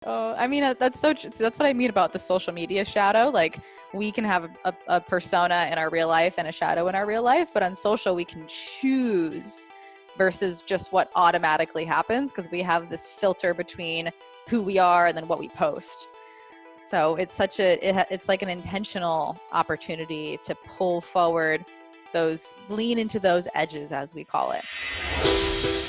Oh, I mean, that's so true. So that's what I mean about the social media shadow. Like, we can have a persona in our real life and a shadow in our real life, but on social, we can choose versus just what automatically happens because we have this filter between who we are and then what we post. So it's it's like an intentional opportunity to pull forward lean into those edges, as we call it.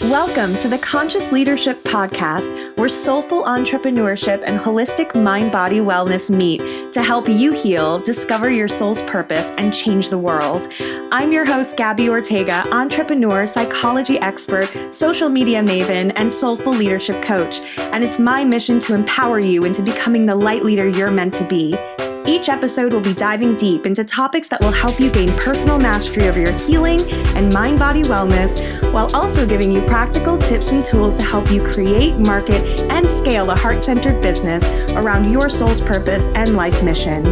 Welcome to the Conscious Leadership Podcast, where soulful entrepreneurship and holistic mind-body wellness meet to help you heal, discover your soul's purpose, and change the world. I'm your host, Gabby Ortega, entrepreneur, psychology expert, social media maven, and soulful leadership coach. And it's my mission to empower you into becoming the light leader you're meant to be. Each episode will be diving deep into topics that will help you gain personal mastery over your healing and mind-body wellness, while also giving you practical tips and tools to help you create, market, and scale a heart-centered business around your soul's purpose and life mission.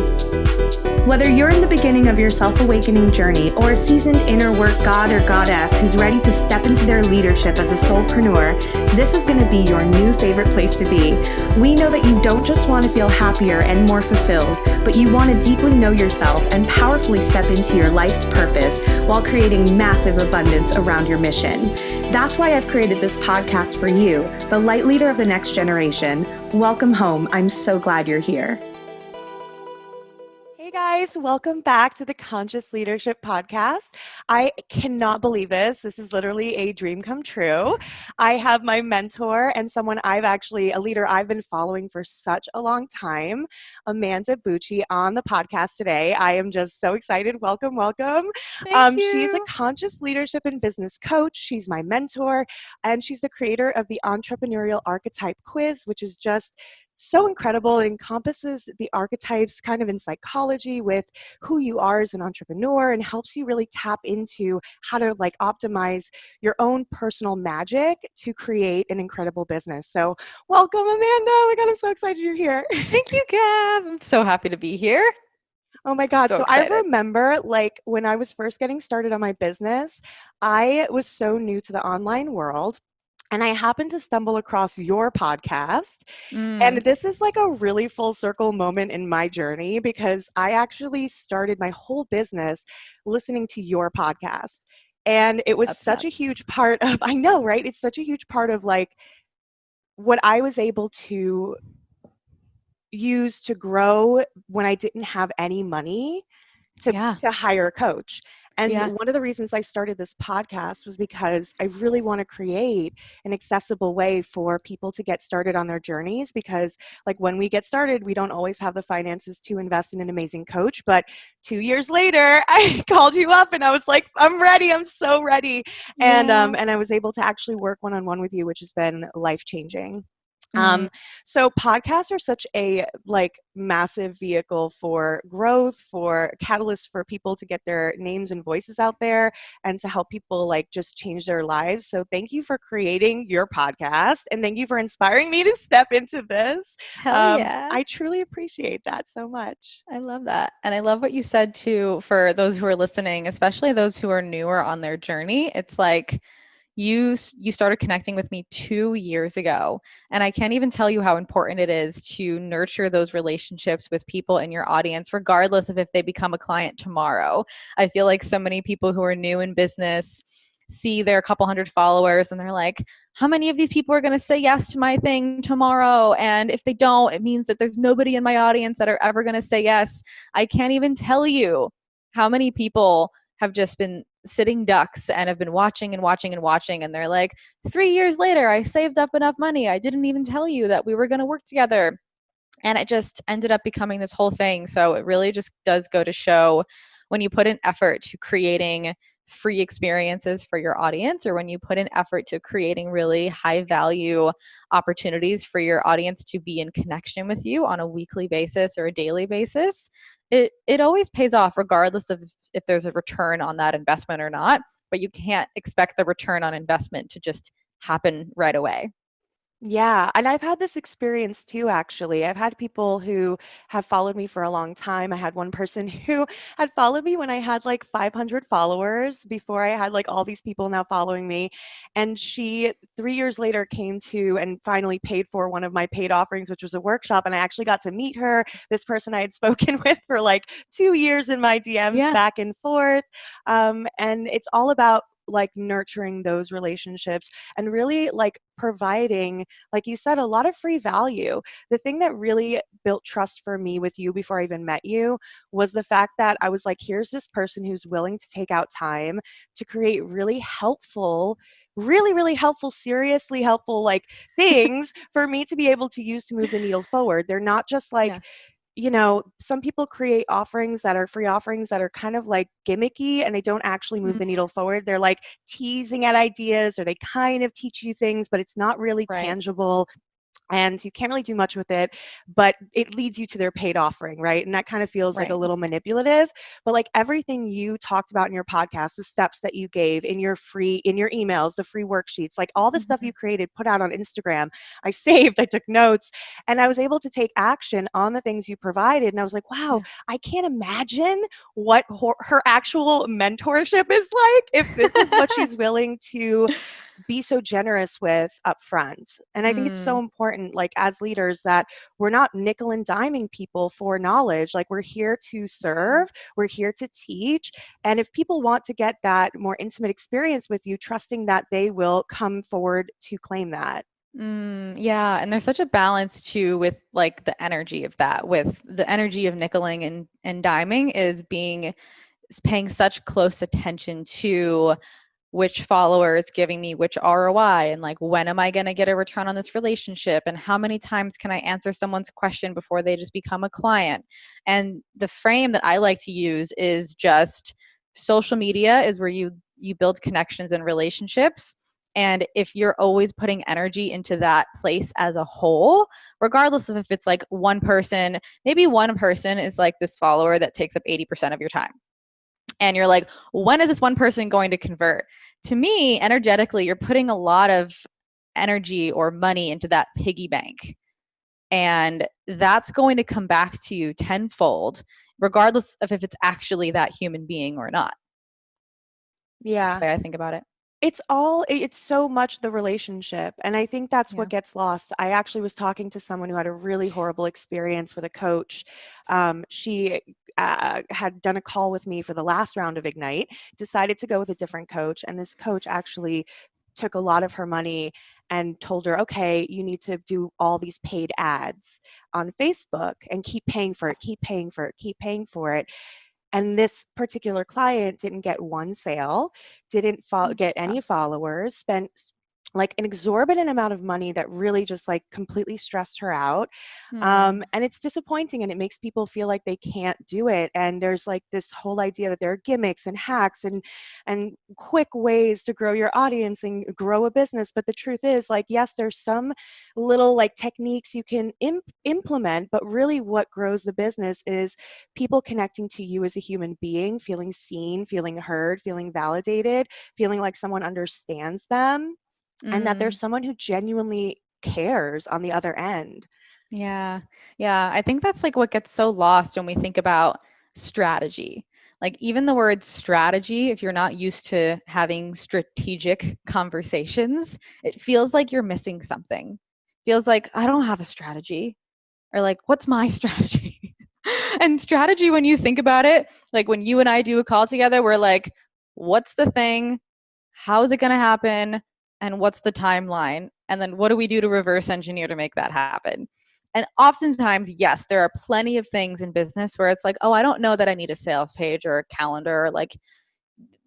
Whether you're in the beginning of your self-awakening journey or a seasoned inner work god or goddess who's ready to step into their leadership as a soulpreneur, this is going to be your new favorite place to be. We know that you don't just want to feel happier and more fulfilled, but you want to deeply know yourself and powerfully step into your life's purpose while creating massive abundance around your mission. That's why I've created this podcast for you, the light leader of the next generation. Welcome home. I'm so glad you're here. Hey guys, welcome back to the Conscious Leadership Podcast. I cannot believe this. This is literally a dream come true. I have my mentor and someone a leader I've been following for such a long time, Amanda Bucci, on the podcast today. I am just so excited. Welcome, welcome. Thank you. She's a conscious leadership and business coach. She's my mentor, and she's the creator of the Entrepreneurial Archetype Quiz, which is just so incredible. It encompasses the archetypes kind of in psychology with who you are as an entrepreneur and helps you really tap into how to optimize your own personal magic to create an incredible business. So welcome, Amanda. Oh my God, I'm so excited you're here. Thank you, Gab. I'm so happy to be here. Oh my God. So I excited. remember when I was first getting started on my business, I was so new to the online world. And I happened to stumble across your podcast. And this is like a really full circle moment in my journey because I actually started my whole business listening to your podcast. And it was such a huge part of, I know, right? It's such a huge part of what I was able to use to grow when I didn't have any money to hire a coach. And one of the reasons I started this podcast was because I really want to create an accessible way for people to get started on their journeys, because when we get started, we don't always have the finances to invest in an amazing coach. But 2 years later, I called you up and I was like, I'm ready. I'm so ready. And I was able to actually work one-on-one with you, which has been life-changing. So podcasts are such a massive vehicle for growth, for catalysts for people to get their names and voices out there and to help people just change their lives. So thank you for creating your podcast and thank you for inspiring me to step into this. Hell yeah. I truly appreciate that so much. I love that. And I love what you said too, for those who are listening, especially those who are newer on their journey. It's like, you started connecting with me 2 years ago, and I can't even tell you how important it is to nurture those relationships with people in your audience, regardless of if they become a client tomorrow. I feel like so many people who are new in business see their couple hundred followers and they're like, how many of these people are going to say yes to my thing tomorrow? And if they don't, it means that there's nobody in my audience that are ever going to say yes. I can't even tell you how many people have just been sitting ducks and have been watching and watching and watching. And they're like, 3 years later, I saved up enough money. I didn't even tell you that we were going to work together. And it just ended up becoming this whole thing. So it really just does go to show, when you put an effort to creating free experiences for your audience, or when you put an effort to creating really high value opportunities for your audience to be in connection with you on a weekly basis or a daily basis, it always pays off, regardless of if there's a return on that investment or not. But you can't expect the return on investment to just happen right away. Yeah, and I've had this experience too, actually. I've had people who have followed me for a long time. I had one person who had followed me when I had like 500 followers before I had like all these people now following me. And she, 3 years later, came to and finally paid for one of my paid offerings, which was a workshop. And I actually got to meet her, this person I had spoken with for like 2 years in my DMs Yeah. back and forth. And it's all about like nurturing those relationships and really like providing, like you said, a lot of free value. The thing that really built trust for me with you before I even met you was the fact that I was like, here's this person who's willing to take out time to create really helpful, really, really helpful, seriously helpful like things for me to be able to use to move the needle forward. They're not just like, Yeah. some people create offerings that are free offerings that are kind of like gimmicky and they don't actually move the Mm, needle forward. They're like teasing at ideas or they kind of teach you things, but it's not really right. tangible and you can't really do much with it, but it leads you to their paid offering, right? And that kind of feels like a Right. little manipulative. But like everything you talked about in your podcast, the steps that you gave in your emails, the free worksheets, like all the stuff Mhm. you created, put out on Instagram, I saved, I took notes, and I was able to take action on the things you provided. And I was like, wow, Yeah. I can't imagine what her actual mentorship is like if this is what she's willing to be so generous with upfront. And I think it's so Mm, important, like as leaders, that we're not nickel and diming people for knowledge. Like we're here to yeah. serve, we're here to teach. And if people want to get that more intimate experience with you, trusting that they will come forward to claim that. Yeah, and there's such a balance too with like the energy of that, with the energy of nickeling and diming is paying such close attention to which follower is giving me which ROI and like when am I going to get a return on this relationship and how many times can I answer someone's question before they just become a client. And the frame that I like to use is just social media is where you build connections and relationships. And if you're always putting energy into that place as a whole, regardless of if it's like one person, maybe one person is like this follower that takes up 80% of your time and you're like, when is this one person going to convert? To me, energetically, you're putting a lot of energy or money into that piggy bank. And that's going to come back to you tenfold, regardless of if it's actually that human being or not. That's Yeah. the way I think about it. It's so much the relationship, and I think that's what Yeah. gets lost. I actually was talking to someone who had a really horrible experience with a coach. She had done a call with me for the last round of Ignite, decided to go with a different coach, and this coach actually took a lot of her money and told her, okay, you need to do all these paid ads on Facebook and keep paying for it, keep paying for it, keep paying for it. And this particular client didn't get one sale, didn't get It's any tough. followers, spent like an exorbitant amount of money that really just like completely stressed her out. Hmm. And it's disappointing and it makes people feel like they can't do it. And there's like this whole idea that there are gimmicks and hacks and quick ways to grow your audience and grow a business. But the truth is, like, yes, there's some little like techniques you can implement, but really what grows the business is people connecting to you as a human being, feeling seen, feeling heard, feeling validated, feeling like someone understands them, and that there's Mm. someone who genuinely cares on the other end. Yeah. Yeah. I think that's like what gets so lost when we think about strategy. Like, even the word strategy, if you're not used to having strategic conversations, it feels like you're missing something. Feels like I don't have a strategy, or like, what's my strategy? And strategy, when you think about it, like when you and I do a call together, we're like, what's the thing? How's it going to happen? And what's the timeline? And then what do we do to reverse engineer to make that happen? And oftentimes, yes, there are plenty of things in business where it's like, oh, I don't know that I need a sales page or a calendar or like,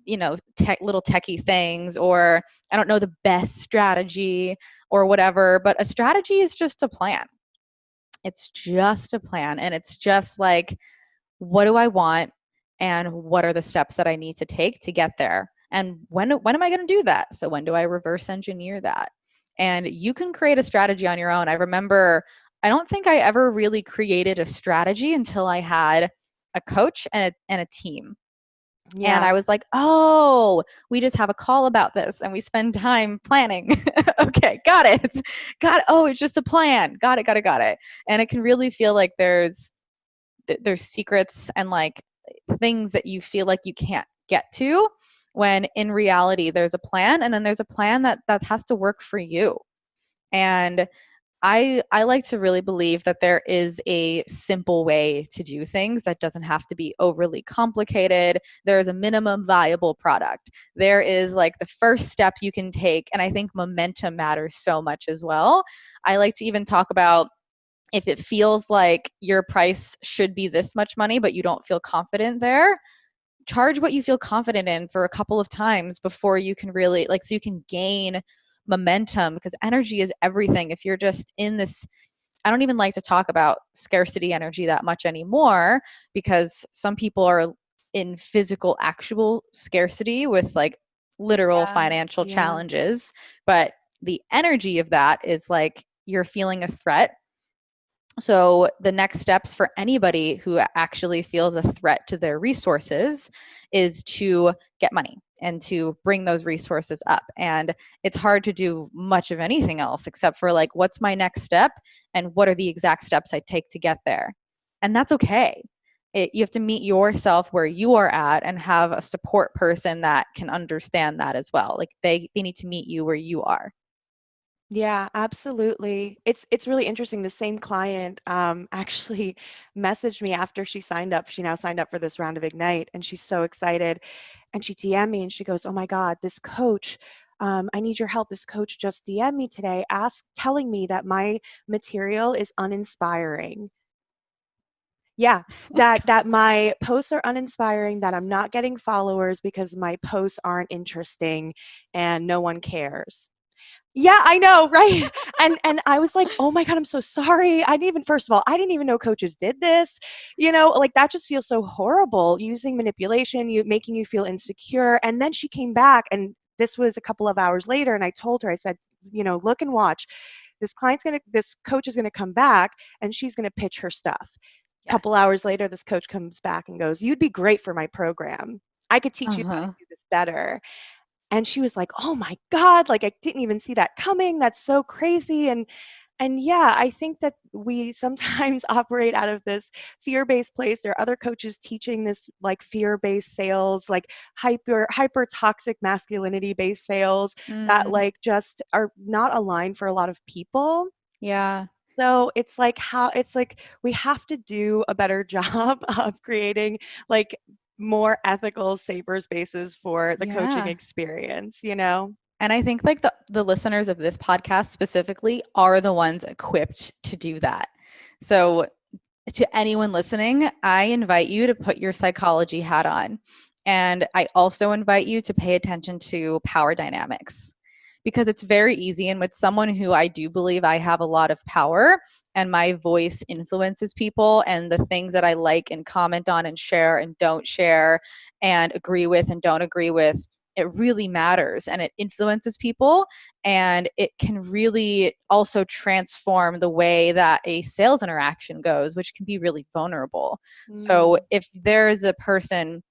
little techie things, or I don't know the best strategy or whatever. But a strategy is just a plan. It's just a plan. And it's just like, what do I want? And what are the steps that I need to take to get there? And when am I going to do that? So when do I reverse engineer that? And you can create a strategy on your own. I remember, I don't think I ever really created a strategy until I had a coach and a team. And Yeah. I was like, oh, we just have a call about this and we spend time planning. Okay, got it. Got it. Oh, it's just a plan. Got it, got it, got it. And it can really feel like there's secrets and like things that you feel like you can't get to, when in reality there's a plan, and then there's a plan that has to work for you. And I like to really believe that there is a simple way to do things that doesn't have to be overly complicated. There's a minimum viable product. There is like the first step you can take. And I think momentum matters so much as well. I like to even talk about, if it feels like your price should be this much money, but you don't feel confident there, charge what you feel confident in for a couple of times before you can really, like, so you can gain momentum, because energy is everything. If you're just in this, I don't even like to talk about scarcity energy that much anymore, because some people are in physical, actual scarcity with like literal Yeah. financial Yeah. challenges. But the energy of that is like you're feeling a threat. So, the next steps for anybody who actually feels a threat to their resources is to get money and to bring those resources up. And it's hard to do much of anything else except for like, what's my next step and what are the exact steps I take to get there? And that's okay. You have to meet yourself where you are at and have a support person that can understand that as well. Like, they need to meet you where you are. Yeah, absolutely. It's really interesting. The same client actually messaged me after she signed up. She now signed up for this round of Ignite, and she's so excited. And she DM'd me and she goes, "Oh my God, this coach, I need your help. This coach just DM'd me today, telling me that my material is uninspiring. Yeah, Oh that my posts are uninspiring, that I'm not getting followers because my posts aren't interesting and no one cares." Yeah, I know, right? And I was like, "Oh my God, I'm so sorry. I didn't even first of all, I didn't even know coaches did this." Like that just feels so horrible, using manipulation, you making you feel insecure. And then she came back, and this was a couple of hours later, and I told her, I said, "Look and watch. This coach is gonna come back and she's gonna pitch her stuff." yeah. Couple hours later, this coach comes back and goes, "You'd be great for my program. I could teach you how to Uh-huh. do this better." And she was like, "Oh my God, like I didn't even see that coming. That's so crazy." And yeah, I think that we sometimes operate out of this fear-based place. There are other coaches teaching this like fear-based sales, like hyper toxic masculinity-based sales that Mm, like just are not aligned for a lot of people. yeah. So it's like we have to do a better job of creating like more ethical, safer spaces for the coaching Yeah. experience? And I think like the listeners of this podcast specifically are the ones equipped to do that. So, to anyone listening, I invite you to put your psychology hat on. And I also invite you to pay attention to power dynamics, because it's very easy. And with someone who I do believe I have a lot of power and my voice influences people, and the things that I like and comment on and share and don't share and agree with and don't agree with, it really matters and it influences people, and it can really also transform the way that a sales interaction goes, which can be really vulnerable. So Mm, if there is a person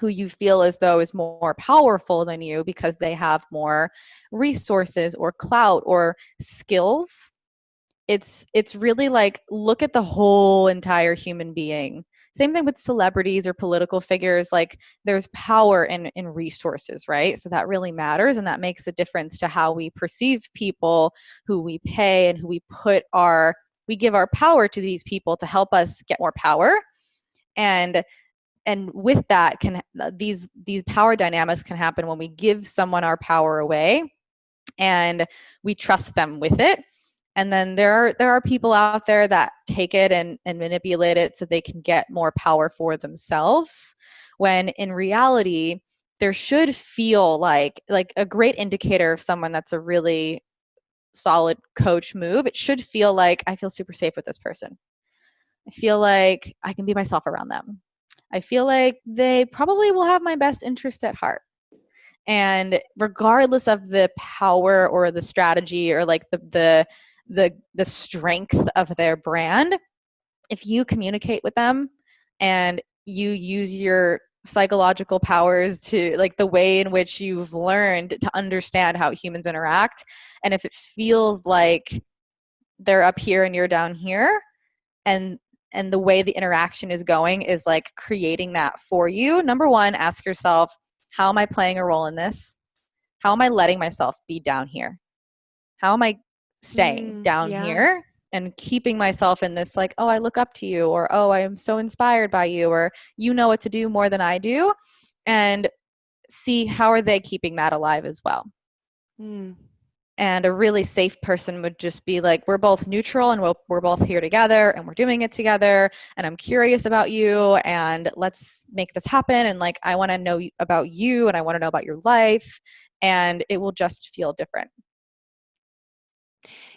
who you feel as though is more powerful than you because they have more resources or clout or skills, it's really like, look at the whole entire human being. Same thing with celebrities or political figures. Like, there's power in resources, right? So that really matters, and that makes a difference to how we perceive people, who we pay, and who we give our power to these people to help us get more power. And and with that, can these power dynamics can happen when we give someone our power away and we trust them with it. And then there are people out there that take it and manipulate it so they can get more power for themselves, when in reality there should feel like a great indicator of someone that's a really solid coach move. It should feel like, I feel super safe with this person. I feel like I can be myself around them. I feel like they probably will have my best interest at heart. And regardless of the power or the strategy or like the strength of their brand, if you communicate with them and you use psychological powers to like the way in which you've learned to understand how humans interact. And if it feels like they're up here and you're down here, and the way the interaction is going is like creating that for you, number one, ask yourself, how am I playing a role in this? How am I letting myself be down here? How am I staying down Yeah. here and keeping myself in this like, oh, I look up to you, or oh, I am so inspired by you, or you know what to do more than I do, and see how are they keeping that alive as well. Mm. And a really safe person would just be like, we're both neutral and we're both here together and we're doing it together. And I'm curious about you and let's make this happen. And like, I want to know about you and I want to know about your life. And it will just feel different.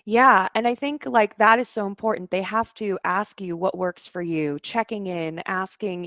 Yeah, and I think like that is so important. They have to ask you what works for you, checking in, asking,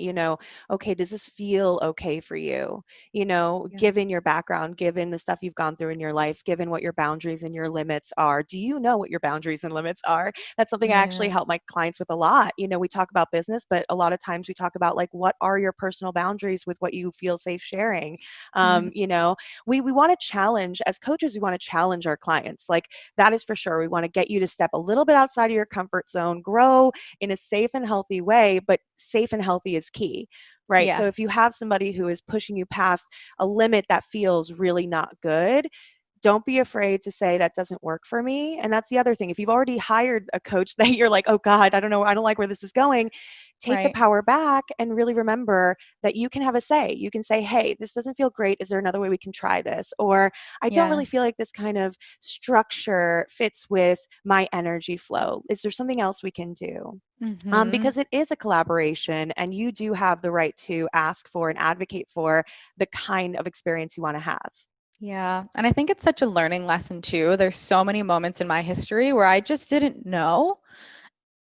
okay, does this feel okay for you? Yeah. Given your background, given the stuff you've gone through in your life, given what your boundaries and your limits are. Do you know what your boundaries and limits are? That's something I actually Yeah. help my clients with a lot. We talk about business, but a lot of times we talk about like what are your personal boundaries with what you feel safe sharing. Mhm. We want to challenge as coaches, we want to challenge our clients. Like that is for sure. We want to get you to step a little bit outside of your comfort zone, grow in a safe and healthy way, but safe and healthy is key, right? Yeah. So if you have somebody who is pushing you past a limit that feels really not good, don't be afraid to say that doesn't work for me. And that's the other thing. If you've already hired a coach that you're like, oh God, I don't know, I don't like where this is going, take the Right. power back and really remember that you can have a say. You can say, hey, this doesn't feel great. Is there another way we can try this? Or I don't Yeah. really feel like this kind of structure fits with my energy flow. Is there something else we can do? Mhm. Because it is a collaboration and you do have the right to ask for and advocate for the kind of experience you want to have. Yeah. And I think it's such a learning lesson too. There's so many moments in my history where I just didn't know.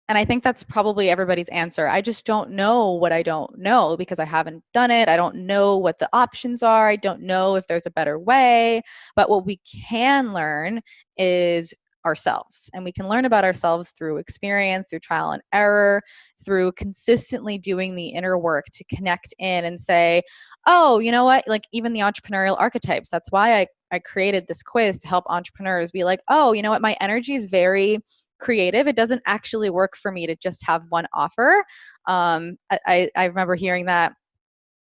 And I think that's probably everybody's answer. I just don't know what I don't know because I haven't done it. I don't know what the options are. I don't know if there's a better way. But what we can learn is ourselves. And we can learn about ourselves through experience, through trial and error, through consistently doing the inner work to connect in and say, oh, you know what? Like even the entrepreneurial archetypes. That's why I created this quiz to help entrepreneurs be like, oh, you know what? My energy is very creative. It doesn't actually work for me to just have one offer. I remember hearing that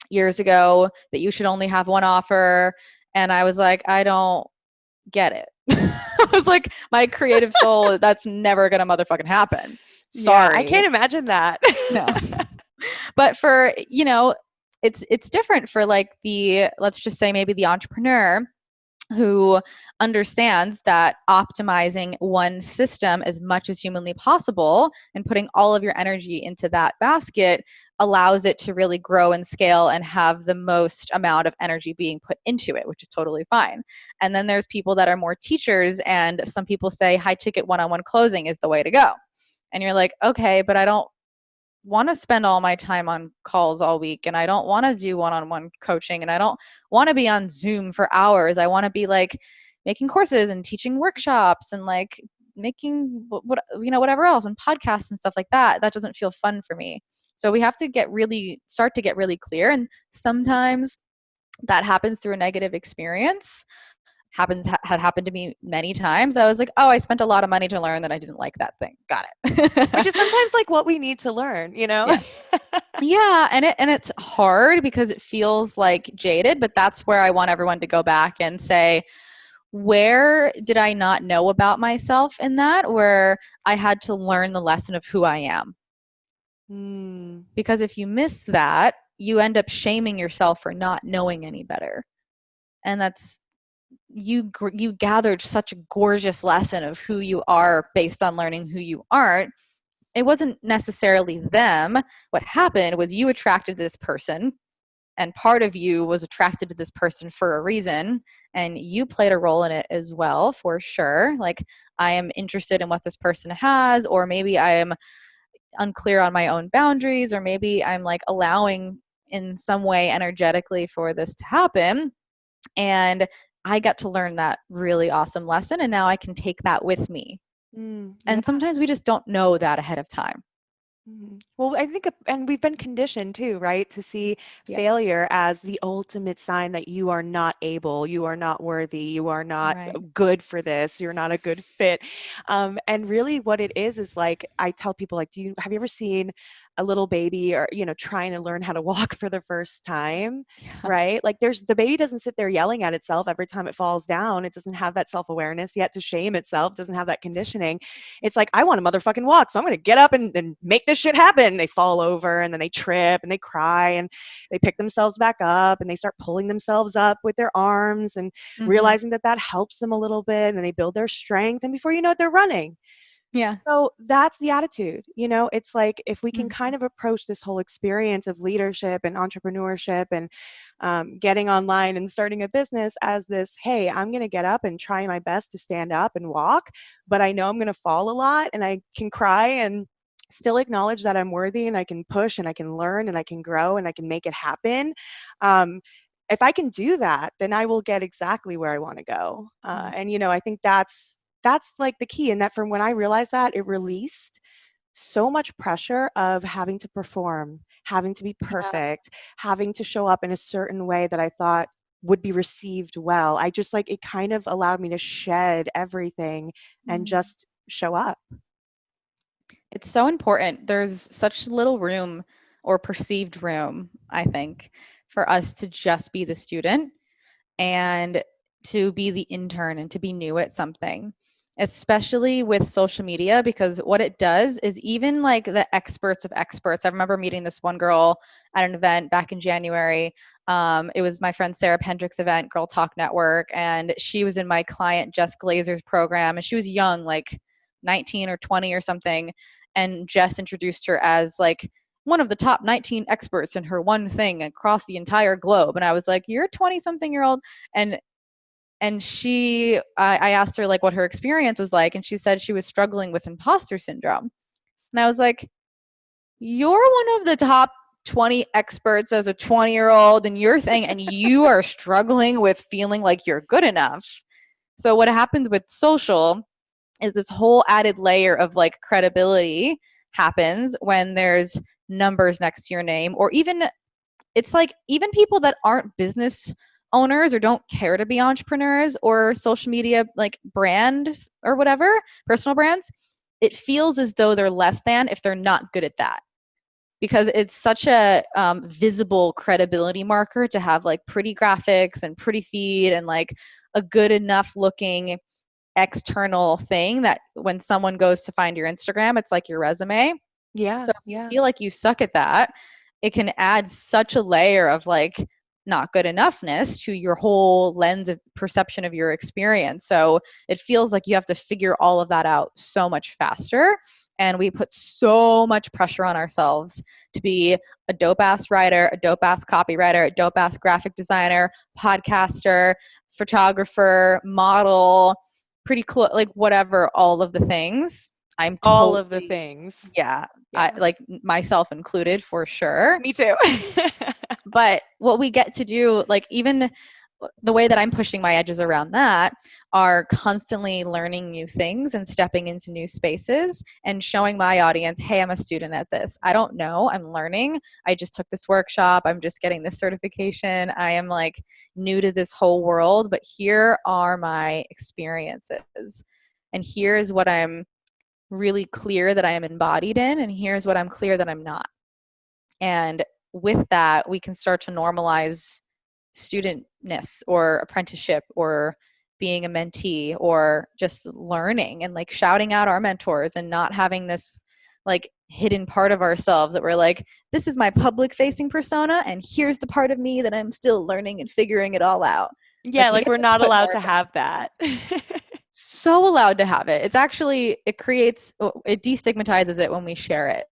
years ago that you should only have one offer. And I was like, I don't get it. I was like, my creative soul, that's never going to motherfucking happen. Yeah, I Sorry. can't imagine that. No. But for, it's different for like let's just say maybe the entrepreneur who understands that optimizing one system as much as humanly possible and putting all of your energy into that basket allows it to really grow and scale and have the most amount of energy being put into it, which is totally fine. And then there's people that are more teachers, and some people say high ticket one-on-one closing is the way to go. And you're like, okay, but I don't want to spend all my time on calls all week, and I don't want to do one-on-one coaching, and I don't want to be on Zoom for hours. I want to be like making courses and teaching workshops and like making whatever else and podcasts and stuff like that. That doesn't feel fun for me. So we have to start to get really clear, and sometimes that happens through a negative experience. Had happened to me many times. I was like, oh, I spent a lot of money to learn that I didn't like that thing. Got Which it. is sometimes like what we need to learn. Yeah. Yeah, and it's hard because it feels like jaded, but that's where I want everyone to go back and say, where did I not know about myself in that, where I had to learn the lesson of who I am? Mm, Because if you miss that, you end up shaming yourself for not knowing any better. And that's you gathered such a gorgeous lesson of who you are based on learning who you aren't. It wasn't necessarily them. What happened was you attracted this person, and part of you was attracted to this person for a reason, and you played a role in it as well, for sure. Like, I am interested in what this person has, or maybe I am unclear on my own boundaries, or maybe I'm like allowing in some way energetically for this to happen. And I got to learn that really awesome lesson, and now I can take that with me. mm, yeah. And sometimes we just don't know that ahead of time. Well, I think, and we've been conditioned too, right, to see Yep. failure as the ultimate sign that you are not able, you are not worthy, you are not Right. good for this, you're not a good fit. And really, what it is like I tell people, like, have you ever seen a little baby or trying to learn how to walk for the first time, Yeah. right? Like, the baby doesn't sit there yelling at itself every time it falls down. It doesn't have that self awareness yet to shame itself. Doesn't have that conditioning. It's like, I want a motherfucking walk, so I'm going to get up and make this shit happen. They fall over and then they trip and they cry and they pick themselves back up and they start pulling themselves up with their arms and Hmm. realizing that that helps them a little bit, and they build their strength. And before you know it, they're running. Yeah. So that's the attitude. It's like, if we can Mhm. kind of approach this whole experience of leadership and entrepreneurship and getting online and starting a business as this, hey, I'm going to get up and try my best to stand up and walk, but I know I'm going to fall a lot and I can cry and still acknowledge that I'm worthy and I can push and I can learn and I can grow and I can make it happen. Um, if I can do that, then I will get exactly where I want to go. Mhm. And I think that's like the key. And that, from when I realized that, it released so much pressure of having to perform, having to be Yeah. perfect, having to show up in a certain way that I thought would be received well. I just, like, it kind of allowed me to shed everything and Mhm. just show up. It's so important. There's such little room or perceived room, I think, for us to just be the student and to be the intern and to be new at something, especially with social media, because what it does is, even like the experts of experts. I remember meeting this one girl at an event back in January. It was my friend Sarah Pendrick's event, Girl Talk Network, and she was in my client Jess Glazer's program, and she was young, like 19 or 20 or something. And Jess introduced her as like one of the top 19 experts in her one thing across the entire globe. And I was like, you're a 20 something year old. And I asked her like what her experience was like, and she said she was struggling with imposter syndrome. And I was like, you're one of the top 20 experts as a 20-year-old in your thing, and you are struggling with feeling like you're good enough. So what happens with social is this whole added layer of like credibility happens when there's numbers next to your name, or even it's like even people that aren't business owners or don't care to be entrepreneurs or social media like brands or whatever, personal brands, it feels as though they're less than if they're not good at that, because it's such a visible credibility marker to have like pretty graphics and pretty feed and like a good enough looking external thing that when someone goes to find your Instagram, it's like your resume. Yeah, So if you yeah. feel like you suck at that, it can add such a layer of like not good enoughness to your whole lens of perception of your experience. So it feels like you have to figure all of that out so much faster. And we put so much pressure on ourselves to be a dope ass writer, a dope ass copywriter, a dope ass graphic designer, podcaster, photographer, model, pretty close, like whatever, all of the things. I'm All of the totally, things. yeah, I Yeah. like myself included for sure. Me too. But what we get to do, like even the way that I'm pushing my edges around that, are constantly learning new things and stepping into new spaces and showing my audience, hey, I'm a student at this. I don't know, I'm learning. I just took this workshop. I'm just getting this certification. I am like new to this whole world, but here are my experiences. And here's what I'm really clear that I am embodied in, and here's what I'm clear that I'm not. And with that, we can start to normalize studentness or apprenticeship or being a mentee or just learning and like shouting out our mentors and not having this like hidden part of ourselves that we're like, this is my public facing persona and here's the part of me that I'm still learning and figuring it all out. Like Yeah, we like, get we're to not put allowed more to of that. have that. So allowed to have it. It's actually, it creates, it destigmatizes it when we share it.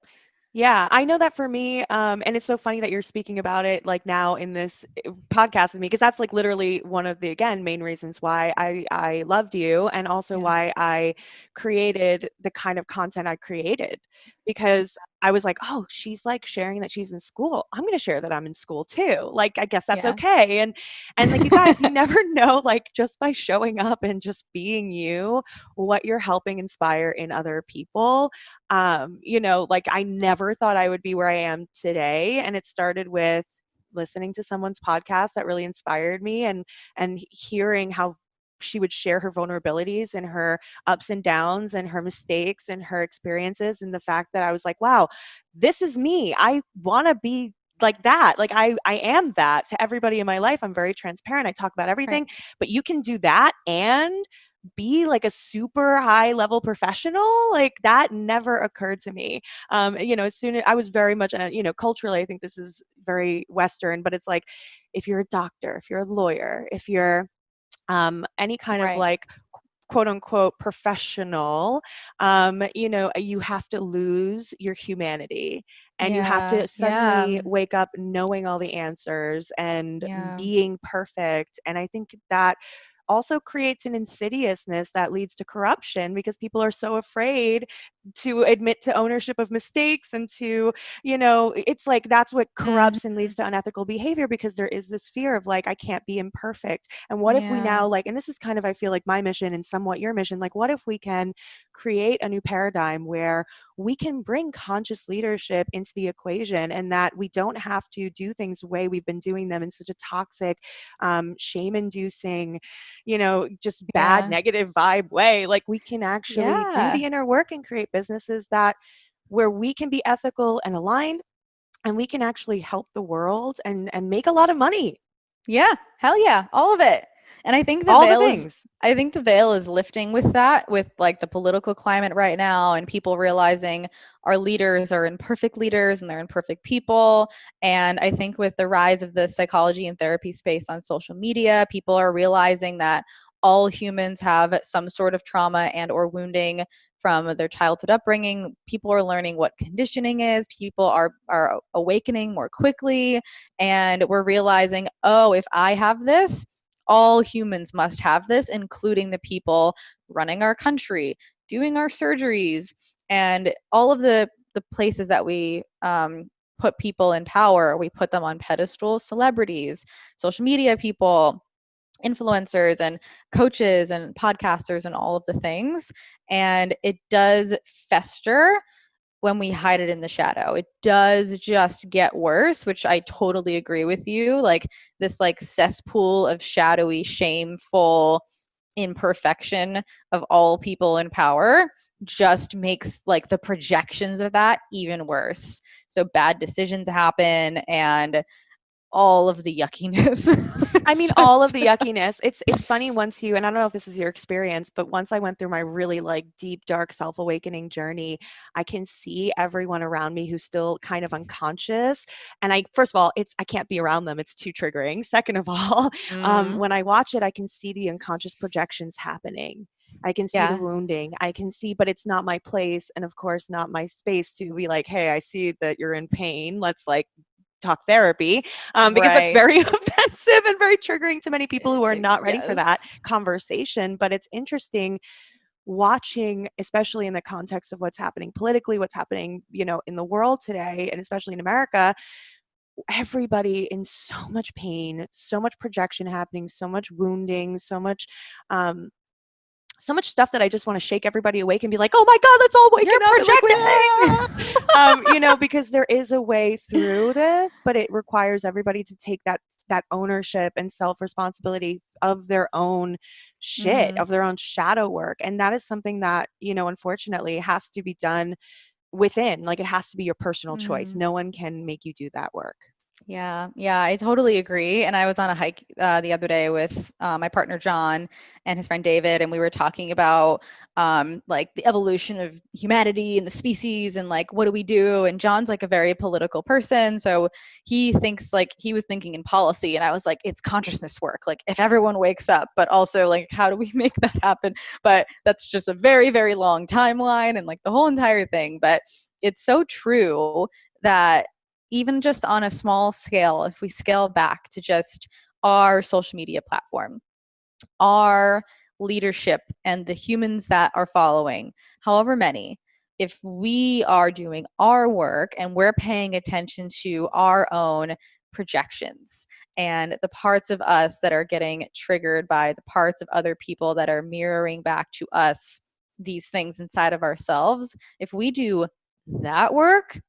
Yeah, I know that for me, and it's so funny that you're speaking about it like now in this podcast with me, because that's like literally one of the, again, main reasons why I loved you, and also Yeah. why I created the kind of content I created. because I was like, oh, she's like sharing that she's in school. I'm going to share that I'm in school too. Like, I guess that's Yeah. okay. And like, you guys, you never know, like, just by showing up and just being you, what you're helping inspire in other people. Like, I never thought I would be where I am today. And it started with listening to someone's podcast that really inspired me, and hearing how she would share her vulnerabilities and her ups and downs and her mistakes and her experiences, and the fact that I was like, wow, this is me. I want to be like that. Like, I am that to everybody in my life. I'm very transparent. I talk about everything, Right. but you can do that and be like a super high level professional. Like, that never occurred to me. As soon as I was very much, culturally, I think this is very Western, but it's like, if you're a doctor, if you're a lawyer, if you're any kind of Right. like quote unquote professional, you have to lose your humanity, and you have Yeah. to Yeah. suddenly wake up knowing all the answers and Yeah. being perfect. And I think that also creates an insidiousness that leads to corruption, because people are so afraid to admit to ownership of mistakes, and to, it's like that's what corrupts and Mhm. leads to unethical behavior, because there is this fear of like, I can't be imperfect. And what if we Yeah. now, like, and this is kind of, I feel like, my mission and somewhat your mission, like, what if we can create a new paradigm where we can bring conscious leadership into the equation, and that we don't have to do things the way we've been doing them in such a toxic, shame inducing, just bad, Yeah. negative vibe way. Like, we can actually do Yeah. the inner work and create businesses that where we can be ethical and aligned, and we can actually help the world and make a lot of money. Yeah, hell yeah, all of it. And All the things. I think the veil is lifting with that, with like the political climate right now, and people realizing our leaders are imperfect leaders and they're imperfect people. And I think with the rise of the psychology and therapy space on social media, people are realizing that all humans have some sort of trauma and or wounding from their childhood upbringing. People are learning what conditioning is. People are awakening more quickly, and we're realizing, oh, if I have this, all humans must have this, including the people running our country, doing our surgeries, and all of the places that we put people in power. We put them on pedestals, celebrities, social media people, influencers, and coaches and podcasters, and all of the things. And it does fester when we hide it in the shadow. It does just get worse, which I totally agree with you. Like this like cesspool of shadowy, shameful imperfection of all people in power just makes like the projections of that even worse. So bad decisions happen, and all of the yuckiness. I mean, It's all of just the yuckiness. It's funny, once you, and I don't know if this is your experience, but once I went through my really like deep, dark self-awakening journey, I can see everyone around me who's still kind of unconscious. And first of all, I can't be around them. It's too triggering. Second of all, mm, when I watch it, I can see the unconscious projections happening. I can see the yeah, wounding. I can see, but it's not my place. And of course, not my space to be like, hey, I see that you're in pain. Let's like talk therapy, because that's right. very offensive and very triggering to many people who are not ready for that Yes. conversation. But it's interesting watching, especially in the context of what's happening politically, what's happening, in the world today, and especially in America, everybody in so much pain, so much projection happening, so much wounding, um, so much stuff that I just want to shake everybody awake and be like, oh my God, let's all waken You're up. And like, projecting. because there is a way through this, but it requires everybody to take that ownership and self-responsibility of their own shit, mm, of their own shadow work. And that is something that, unfortunately has to be done within, like, it has to be your personal choice. mm. No one can make you do that work. Yeah, yeah, I totally agree. And I was on a hike the other day with my partner John and his friend David, and we were talking about like the evolution of humanity and the species, and like what do we do? And John's like a very political person, so he thinks like he was thinking in policy, and I was like, it's consciousness work. Like if everyone wakes up, but also like how do we make that happen? But that's just a very very long timeline and like the whole entire thing. But it's so true that even just on a small scale, if we scale back to just our social media platform, our leadership, and the humans that are following, however many, if we are doing our work and we're paying attention to our own projections and the parts of us that are getting triggered by the parts of other people that are mirroring back to us these things inside of ourselves, if we do that work,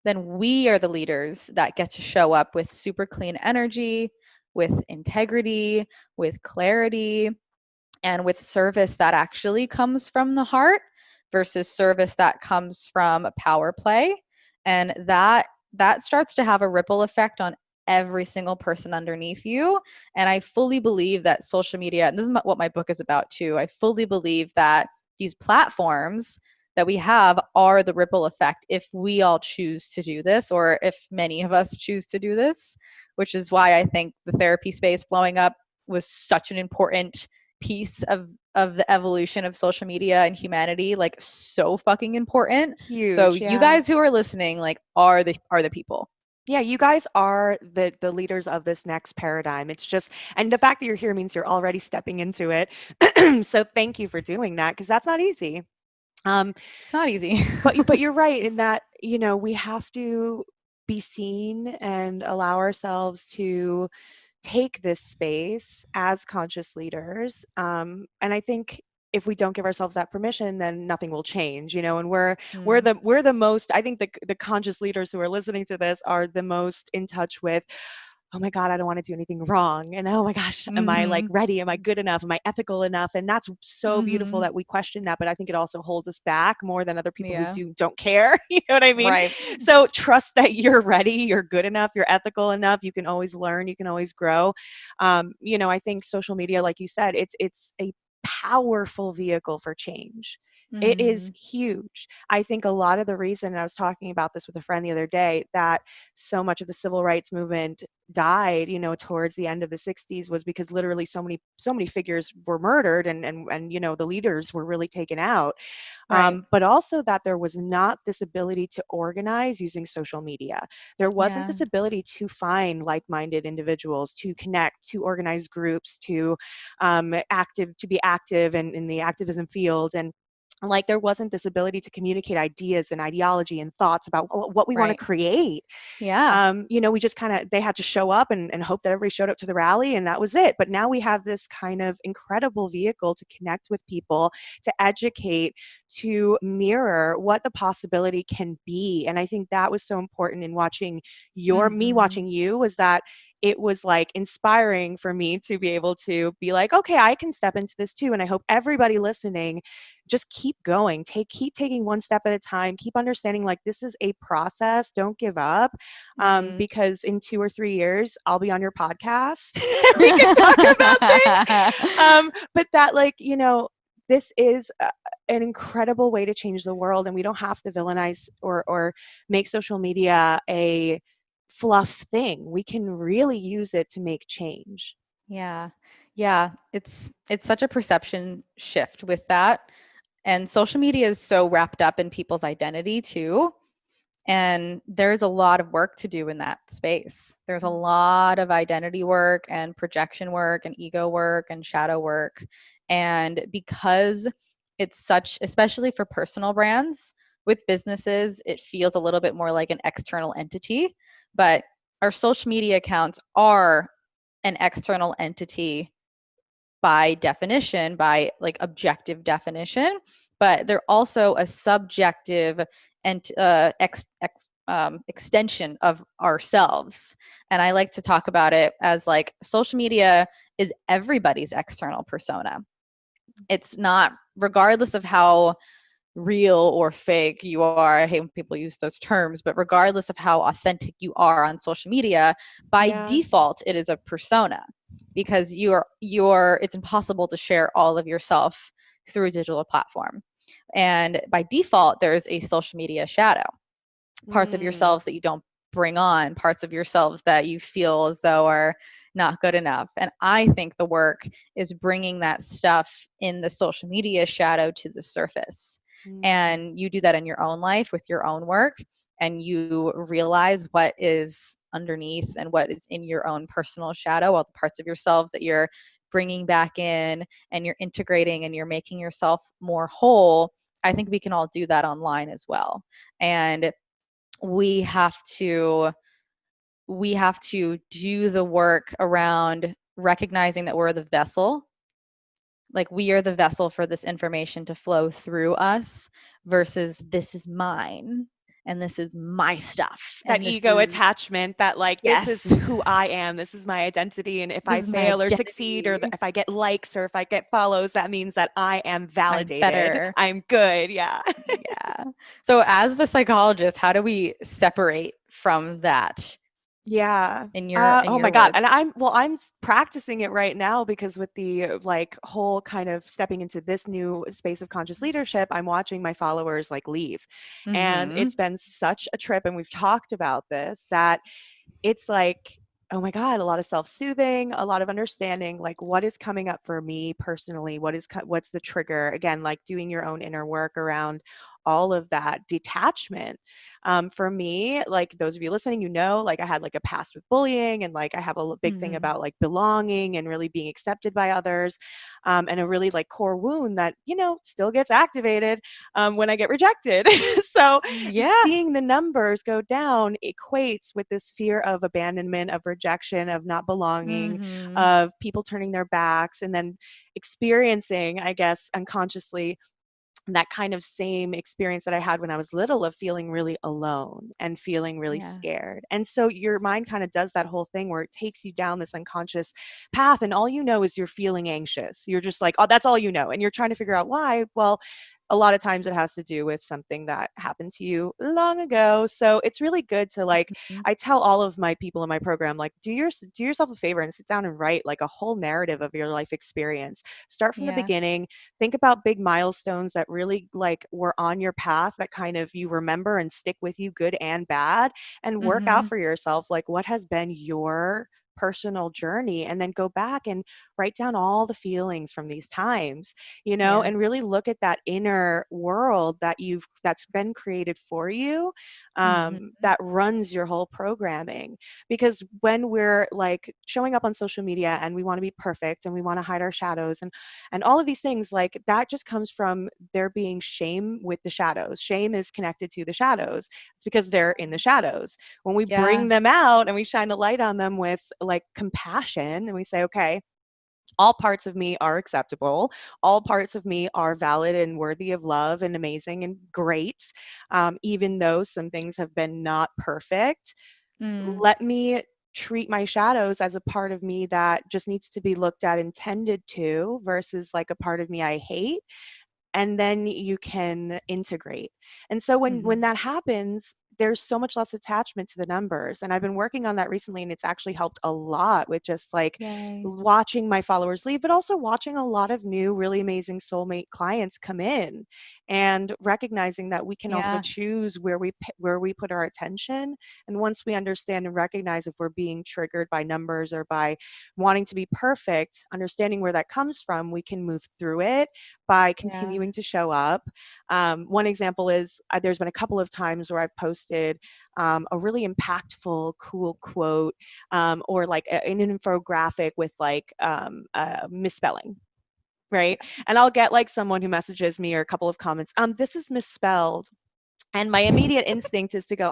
then we are the leaders that get to show up with super clean energy, with integrity, with clarity, and with service that actually comes from the heart versus service that comes from power play. And that starts to have a ripple effect on every single person underneath you. And I fully believe that social media, and this is what my book is about too, I fully believe that these platforms that we have are the ripple effect if we all choose to do this, or if many of us choose to do this, which is why I think the therapy space blowing up was such an important piece of the evolution of social media and humanity, like so fucking important. So Huge, you yeah. guys who are listening, like, are the people. Yeah, you guys are the leaders of this next paradigm. It's just, and the fact that you're here means you're already stepping into it. So thank you for doing that, because that's not easy. It's not easy. But you're right in that, we have to be seen and allow ourselves to take this space as conscious leaders. And I think if we don't give ourselves that permission, then nothing will change, and we're the most, I think the conscious leaders who are listening to this are the most in touch with, oh my God, I don't want to do anything wrong. And oh my gosh, am I like Mm-hmm. ready? Am I good enough? Am I ethical enough? And that's so beautiful Mm-hmm. that we question that. But I think it also holds us back more than other people who Yeah. don't care. You know what I mean? Right. So trust that you're ready, you're good enough, you're ethical enough. You can always learn, you can always grow. I think social media, like you said, it's a powerful vehicle for change. It is Mm-hmm. huge. I think a lot of the reason, and I was talking about this with a friend the other day, that so much of the civil rights movement died, towards the end of the 60s, was because literally so many figures were murdered, and the leaders were really taken out. Right. But also that there was not this ability to organize using social media. There wasn't Yeah. this ability to find like-minded individuals, to connect, to organize groups, to be active in the activism field. And like there wasn't this ability to communicate ideas and ideology and thoughts about what we want to Right. create. Yeah. We just they had to show up and hope that everybody showed up to the rally, and that was it. But now we have this kind of incredible vehicle to connect with people, to educate, to mirror what the possibility can be. And I think that was so important in Mm-hmm. watching you, was that it was like inspiring for me to be able to be like, okay, I can step into this too. And I hope everybody listening, just keep going, keep taking one step at a time, keep understanding like this is a process. Don't give up. Mm-hmm. Because in 2 or 3 years, I'll be on your podcast. We can talk about things. But that, like, this is an incredible way to change the world, and we don't have to villainize or make social media a fluff thing. We can really use it to make change. Yeah. Yeah. It's such a perception shift with that. And social media is so wrapped up in people's identity too. And there's a lot of work to do in that space. There's a lot of identity work and projection work and ego work and shadow work. And because it's such, especially for personal brands, with businesses, it feels a little bit more like an external entity. But our social media accounts are an external entity by definition, by like objective definition, but they're also a subjective and extension of ourselves. And I like to talk about it as like social media is everybody's external persona. It's not, regardless of how real or fake you are. I hate when people use those terms, but regardless of how authentic you are on social media, by Yeah. default, it is a persona because it's impossible to share all of yourself through a digital platform. And by default, there's a social media shadow, parts of Mm. yourselves that you don't bring on, parts of yourselves that you feel as though are not good enough. And I think the work is bringing that stuff in the social media shadow to the surface. Mm. And you do that in your own life with your own work, and you realize what is underneath and what is in your own personal shadow, all the parts of yourselves that you're bringing back in and you're integrating and you're making yourself more whole. I think we can all do that online as well. And we have to do the work around recognizing that we're the vessel, like we are the vessel for this information to flow through us, versus this is mine and this is my stuff That and this ego is, attachment, that like, this is yes, who I am, this is my identity, and if this I is my fail or succeed, or identity, if I get likes or if I get follows, that means that I am I'm validated, better. I'm good. Yeah. Yeah. So as the psychologist, how do we separate from that Yeah. in Oh my your God. And words? I'm practicing it right now, because with the like whole kind of stepping into this new space of conscious leadership, I'm watching my followers like leave. And Mm-hmm. it's been such a trip. And we've talked about this, that it's like, oh my God, a lot of self-soothing, a lot of understanding, like what is coming up for me personally, what's the trigger, again, like doing your own inner work around all of that detachment. For me, like those of you listening, like I had like a past with bullying, and like I have a big thing Mm-hmm. about like belonging and really being accepted by others, and a really like core wound that still gets activated when I get rejected. So Yeah. seeing the numbers go down equates with this fear of abandonment, of rejection, of not belonging, Mm-hmm. of people turning their backs, and then experiencing, I guess, unconsciously, that kind of same experience that I had when I was little, of feeling really alone and feeling really Yeah. scared. And so your mind kind of does that whole thing where it takes you down this unconscious path, and all you know is you're feeling anxious. You're just like, oh, that's all you know. And you're trying to figure out why. Well, a lot of times it has to do with something that happened to you long ago. So it's really good to like, Mm-hmm. I tell all of my people in my program, like, do yourself a favor and sit down and write like a whole narrative of your life experience. Start from the Yeah. beginning. Think about big milestones that really like were on your path, that kind of you remember and stick with you, good and bad, and work out Mm-hmm. for yourself like what has been your personal journey, and then go back and write down all the feelings from these times, Yeah. and really look at that inner world that's been created for you, Mm-hmm. that runs your whole programming. Because when we're like showing up on social media and we want to be perfect and we want to hide our shadows, and all of these things, like that just comes from there being shame with the shadows. Shame is connected to the shadows. It's because they're in the shadows. When we Yeah. bring them out and we shine a light on them with like compassion, and we say, okay, all parts of me are acceptable. All parts of me are valid and worthy of love and amazing and great. Even though some things have been not perfect, Mm. let me treat my shadows as a part of me that just needs to be looked at and tended to, versus like a part of me I hate. And then you can integrate. And so when Mm-hmm. that happens, there's so much less attachment to the numbers. And I've been working on that recently, and it's actually helped a lot with just like Yay. watching my followers leave, but also watching a lot of new really amazing soulmate clients come in, and recognizing that we can also Yeah. choose where we put our attention. And once we understand and recognize if we're being triggered by numbers or by wanting to be perfect, understanding where that comes from, we can move through it by Yeah. continuing to show up. One example is there's been a couple of times where I've posted a really impactful, cool quote, or like an infographic with like misspelling. Right. And I'll get like someone who messages me or a couple of comments, this is misspelled. And my immediate instinct is to go,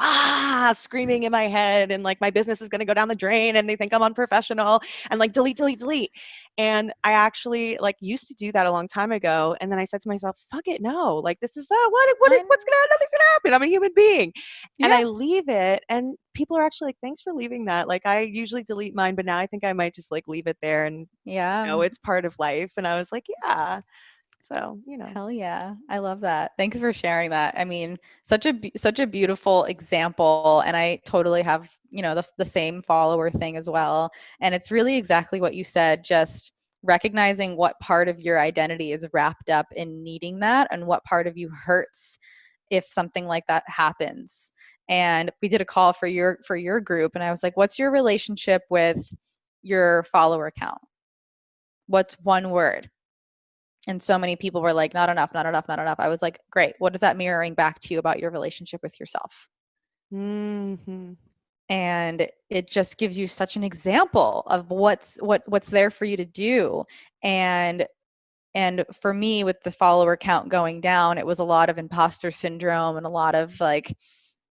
screaming in my head, and like my business is going to go down the drain, and they think I'm unprofessional, and like delete, delete, delete. And I actually like used to do that a long time ago. And then I said to myself, fuck it, no, like this is I what's know. going to, nothing's going to happen. I'm a human being. And Yeah. I leave it. And people are actually like, thanks for leaving that. Like I usually delete mine, but now I think I might just like leave it there, and Yeah. it's part of life. And I was like, yeah. So, Hell yeah. I love that. Thanks for sharing that. I mean, such a beautiful example, and I totally have, the same follower thing as well. And it's really exactly what you said, just recognizing what part of your identity is wrapped up in needing that and what part of you hurts if something like that happens. And we did a call for your group, and I was like, "What's your relationship with your follower count? What's one word?" And so many people were like, not enough, not enough, not enough. I was like, great. What is that mirroring back to you about your relationship with yourself? hmm And it just gives you such an example of what's there for you to do. And And for me, with the follower count going down, it was a lot of imposter syndrome and a lot of like,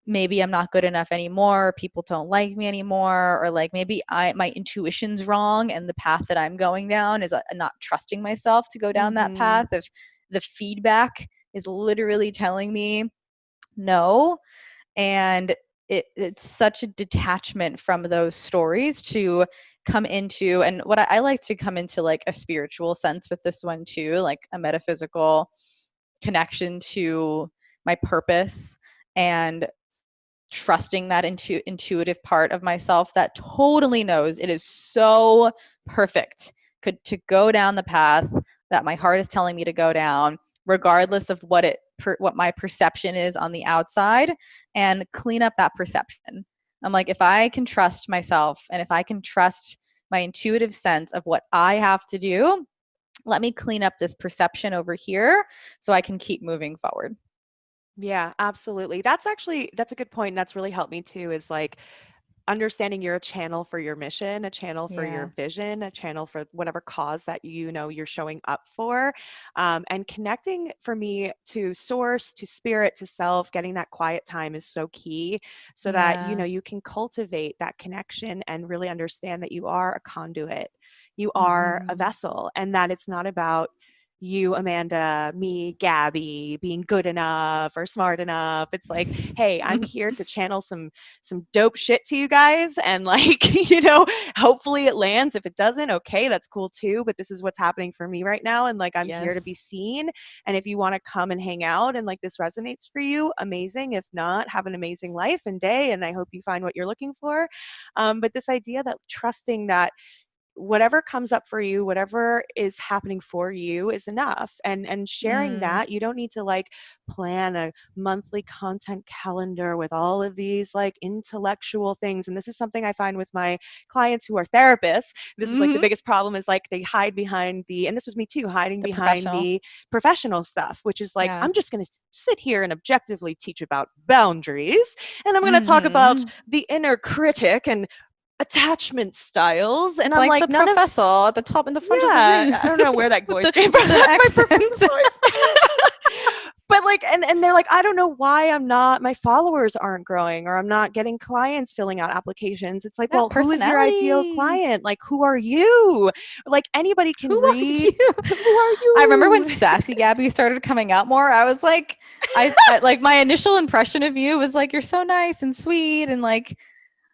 maybe I'm not good enough anymore, people don't like me anymore, or like maybe my intuition's wrong and the path that I'm going down is not trusting myself to go down that Mm-hmm. path. If the feedback is literally telling me no, and it's such a detachment from those stories to come into, and what I like to come into like a spiritual sense with this one too, like a metaphysical connection to my purpose, and trusting that intuitive part of myself that totally knows it is so perfect to go down the path that my heart is telling me to go down, regardless of what my perception is on the outside, and clean up that perception. I'm like, if I can trust myself and if I can trust my intuitive sense of what I have to do, let me clean up this perception over here so I can keep moving forward. Yeah, absolutely. That's a good point. And that's really helped me too, is like understanding you're a channel for your mission, a channel for your Yeah. vision, a channel for whatever cause that you know you're showing up for. And connecting for me to source, to spirit, to self, getting that quiet time is so key so that you know Yeah. you can cultivate that connection and really understand that you are a conduit. You are a Mm-hmm. vessel, and that it's not about you, Amanda, me, Gabby, being good enough or smart enough. It's like, hey, I'm here to channel some dope shit to you guys, and like, you know, hopefully it lands. If it doesn't, okay, that's cool too, but this is what's happening for me right now, and like I'm here to be Yes. seen. And if you want to come and hang out and like this resonates for you, amazing. If not, have an amazing life and day, and I hope you find what you're looking for. But this idea that trusting that whatever comes up for you, whatever is happening for you is enough. And sharing Mm. that, you don't need to like plan a monthly content calendar with all of these like intellectual things. And this is something I find with my clients who are therapists. This is like the Mhm. biggest problem, is like they hide behind the, and this was me too, hiding The behind professional. the professional stuff, which is like, Yeah. I'm just going to sit here and objectively teach about boundaries, and I'm going to talk about Mhm. the inner critic and attachment styles. And I'm Like like, the none of, professor at the top in the front of the yeah, room I don't know where that with voice came from. the That's my accent. professor's voice. But like, and they're like, I don't know why my followers aren't growing, or I'm not getting clients filling out applications. It's like, That well, who is your ideal personality. client? Like, who are you? Like, anybody can Who are read. you? Who are I remember when you? Sassy Gabby started coming out more, I was like, I like my initial impression of you was like, you're so nice and sweet and like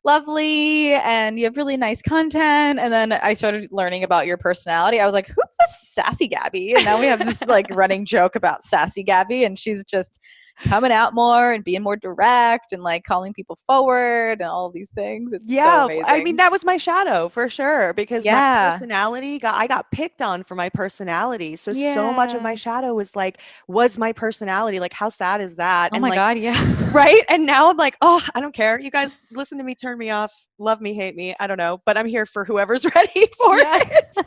lovely and you have really nice content. And then I started learning about your personality. I was like, who's this Sassy Gabby? And now we have this like running joke about Sassy Gabby, and she's just coming out more and being more direct and like calling people forward and all these things. It's so Yeah, I mean, amazing. that was my shadow for sure, because my Yeah. personality I got picked on for my personality. So much of my Yeah. shadow was my personality. Like, how sad is that? Oh And my like, God. Yeah. right? And now I'm like, oh, I don't care. You guys listen to me, turn me off, love me, hate me. I don't know, but I'm here for whoever's ready for Yeah. it.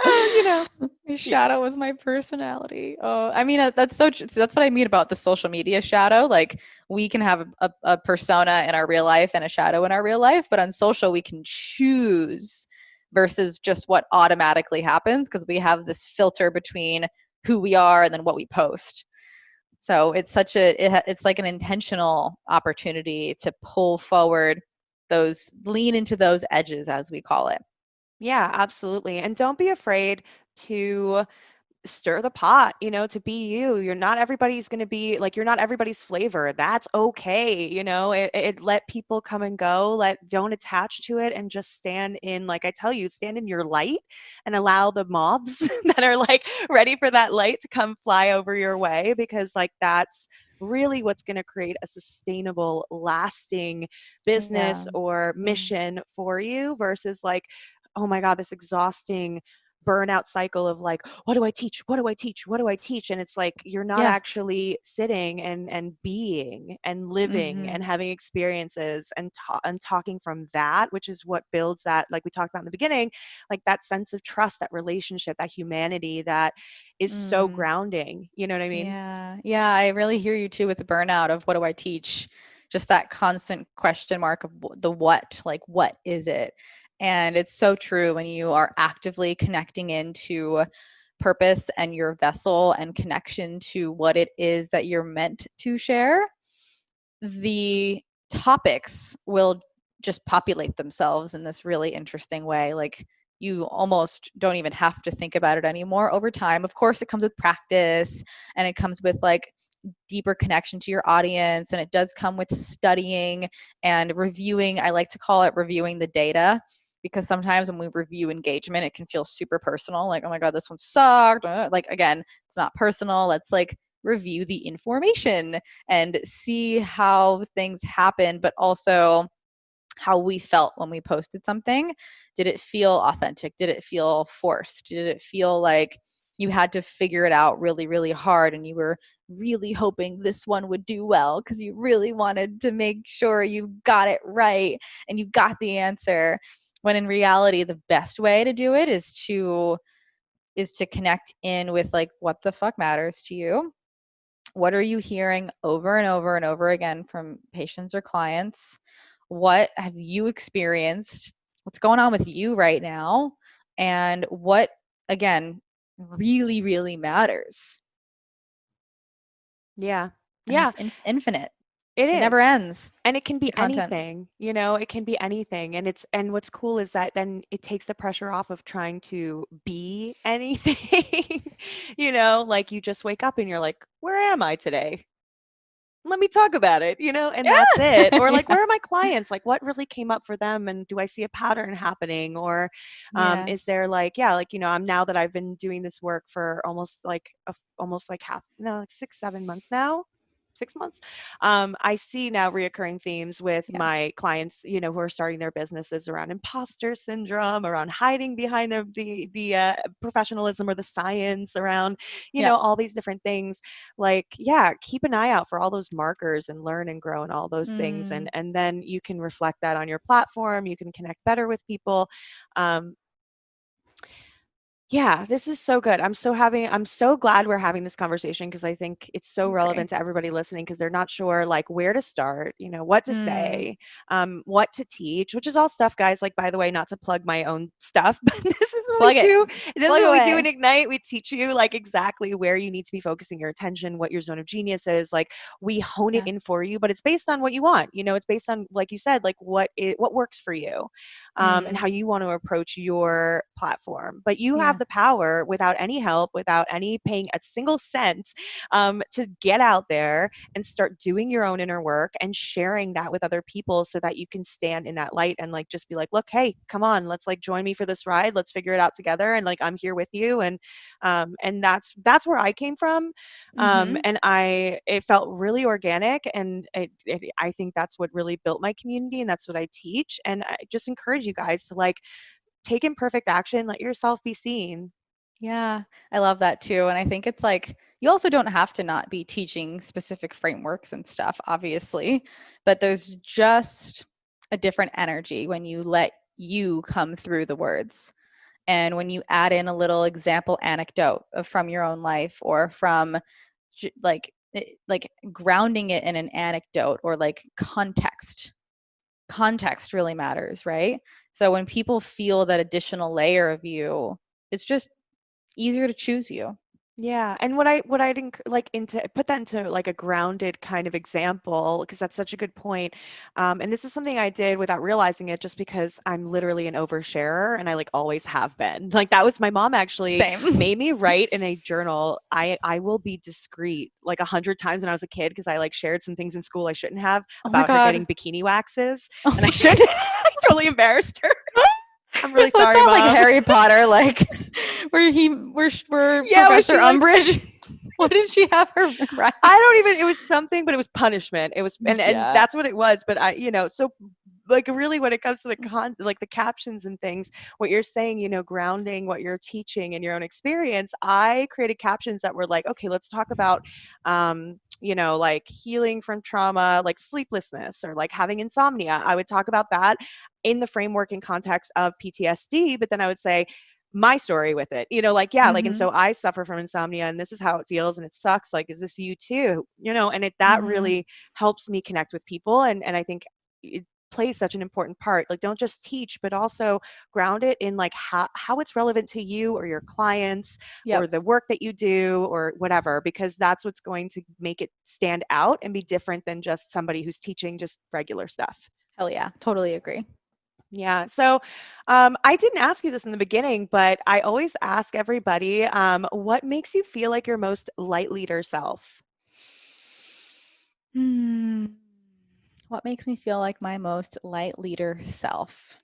You know, My yeah. shadow was my personality. Oh, I mean, that's so true. So that's what I mean about the social media shadow. Like, we can have a persona in our real life and a shadow in our real life, but on social, we can choose versus just what automatically happens because we have this filter between who we are and then what we post. So it's it's like an intentional opportunity to pull forward lean into those edges, as we call it. Yeah, absolutely. And don't be afraid to stir the pot, you know, to be you. You're not everybody's going to be like, you're not everybody's flavor. That's okay. You know, let people come and go, don't attach to it, and just stand in, like I tell you, stand in your light and allow the moths that are like ready for that light to come fly over your way, because like that's really what's going to create a sustainable, lasting business Yeah. or Yeah. mission for you, versus like, oh my God, this exhausting burnout cycle of like, what do I teach, what do I teach, what do I teach? And it's like you're not Yeah. actually sitting and being and living Mm-hmm. and having experiences and talking from that, which is what builds that, like we talked about in the beginning, like that sense of trust, that relationship, that humanity that is so Mm. grounding. You know what I mean? Yeah. Yeah. I really hear you too with the burnout of what do I teach? Just that constant question mark of the what, like, what is it? And it's so true when you are actively connecting into purpose and your vessel and connection to what it is that you're meant to share, the topics will just populate themselves in this really interesting way. Like you almost don't even have to think about it anymore over time. Of course, it comes with practice and it comes with like deeper connection to your audience, and it does come with studying and reviewing. I like to call it reviewing the data, because sometimes when we review engagement, it can feel super personal, like, oh my god, this one sucked. Like, again, it's not personal. Let's like review the information and see how things happen, but also how we felt when we posted something. Did it feel authentic? Did it feel forced? Did it feel like you had to figure it out really, really hard and you were really hoping this one would do well because you really wanted to make sure you got it right and you got the answer? When in reality, the best way to do it is to connect in with like what the fuck matters to you. What are you hearing over and over and over again from patients or clients? What have you experienced? What's going on with you right now? And what, again, really, really matters? Yeah. And Yeah, it's infinite. it It never is. ends, And it can the be content. anything, it can be anything. And what's cool is that then it takes the pressure off of trying to be anything. Like you just wake up and you're like, where am I today? Let me talk about it, and that's it. Yeah. Or like, Yeah. where are my clients? Like, what really came up for them? And do I see a pattern happening? Or Yeah. is there like, yeah, like, I'm now that I've been doing this work for almost like half, no, like 6, 7 months now. 6 months. I see now reoccurring themes with Yeah. my clients, who are starting their businesses around imposter syndrome, around hiding behind the professionalism or the science, around, Yeah. all these different things. Like, yeah, keep an eye out for all those markers and learn and grow and all those things, Mm. and then you can reflect that on your platform. You can connect better with people. um, yeah, this is so good. I'm so glad we're having this conversation, because I think it's so I agree. relevant to everybody listening, because they're not sure like where to start, what to Mm. say, what to teach, which is all stuff, guys. Like, by the way, not to plug my own stuff, but this is what we Plug it. do. This is Plug what we do in away. Ignite. We teach you like exactly where you need to be focusing your attention, what your zone of genius is. Like, we hone it Yeah. in for you, but it's based on what you want. It's based on, like you said, like what works for you, and Mm. how you want to approach your platform. But you have Yeah. the power, without any help, without any paying a single cent, to get out there and start doing your own inner work and sharing that with other people, so that you can stand in that light and like just be like, look, hey, come on, let's like join me for this ride. Let's figure it out together. And like, I'm here with you. And that's where I came from. Mm-hmm. And it felt really organic, and I think that's what really built my community, and that's what I teach. And I just encourage you guys to like take imperfect action, let yourself be seen. Yeah, I love that too. And I think it's like you also don't have to not be teaching specific frameworks and stuff, obviously, but there's just a different energy when you let you come through the words. And when you add in a little example anecdote from your own life, or from like grounding it in an anecdote or like context. Context really matters, right? So when people feel that additional layer of you, it's just easier to choose you. Yeah, and what I'd like into put that into like a grounded kind of example, because that's such a good point. And this is something I did without realizing it, just because I'm literally an oversharer, and I like always have been. Like, that was my mom actually Same. made me write in a journal. I will be discreet like 100 times when I was a kid, because I like shared some things in school I shouldn't have, Oh my about her God. getting bikini waxes, Oh and I my should God. I totally embarrassed her. I'm really What's sorry, that like mom. Harry Potter, like where Yeah, was Professor she like Umbridge? What did she have her write? I don't even, it was something, but it was punishment. It was, and Yeah. that's what it was. But so like really when it comes to like the captions and things, what you're saying, grounding what you're teaching in your own experience, I created captions that were like, okay, let's talk about, like healing from trauma, like sleeplessness, or like having insomnia. I would talk about that in the framework and context of PTSD, but then I would say, my story with it, like, yeah, like, and Mm-hmm. so I suffer from insomnia, and this is how it feels, and it sucks. Like, is this you too? And that Mm-hmm. really helps me connect with people. And I think plays such an important part. Like, don't just teach, but also ground it in like how it's relevant to you or your clients or Yep. the work that you do or whatever, because that's what's going to make it stand out and be different than just somebody who's teaching just regular stuff. Hell yeah. Totally agree. Yeah. So I didn't ask you this in the beginning, but I always ask everybody, what makes you feel like your most light leader self? Hmm. What makes me feel like my most light leader self?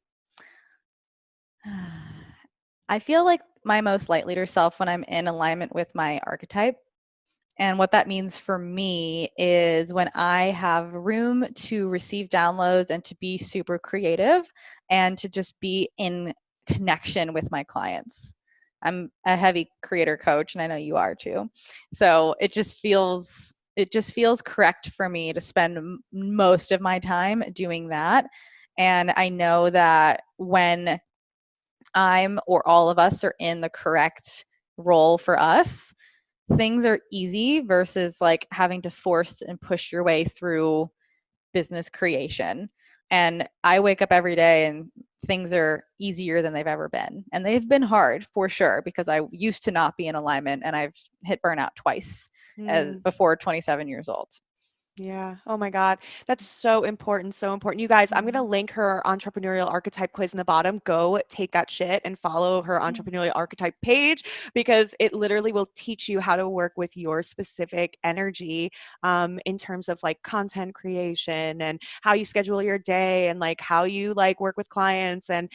I feel like my most light leader self when I'm in alignment with my archetype. And what that means for me is when I have room to receive downloads and to be super creative and to just be in connection with my clients. I'm a heavy creator coach, and I know you are too. So it just feels correct for me to spend most of my time doing that. And I know that when I'm or all of us are in the correct role for us, things are easy versus like having to force and push your way through business creation. And I wake up every day and things are easier than they've ever been. And they've been hard for sure because I used to not be in alignment and I've hit burnout twice as Mm. before 27 years old. Yeah. Oh my God. That's so important. So important. You guys, I'm going to Mhm. link her entrepreneurial archetype quiz in the bottom. Go take that shit and follow her entrepreneurial archetype page, because it literally will teach you how to work with your specific energy in terms of like content creation and how you schedule your day and like how you like work with clients and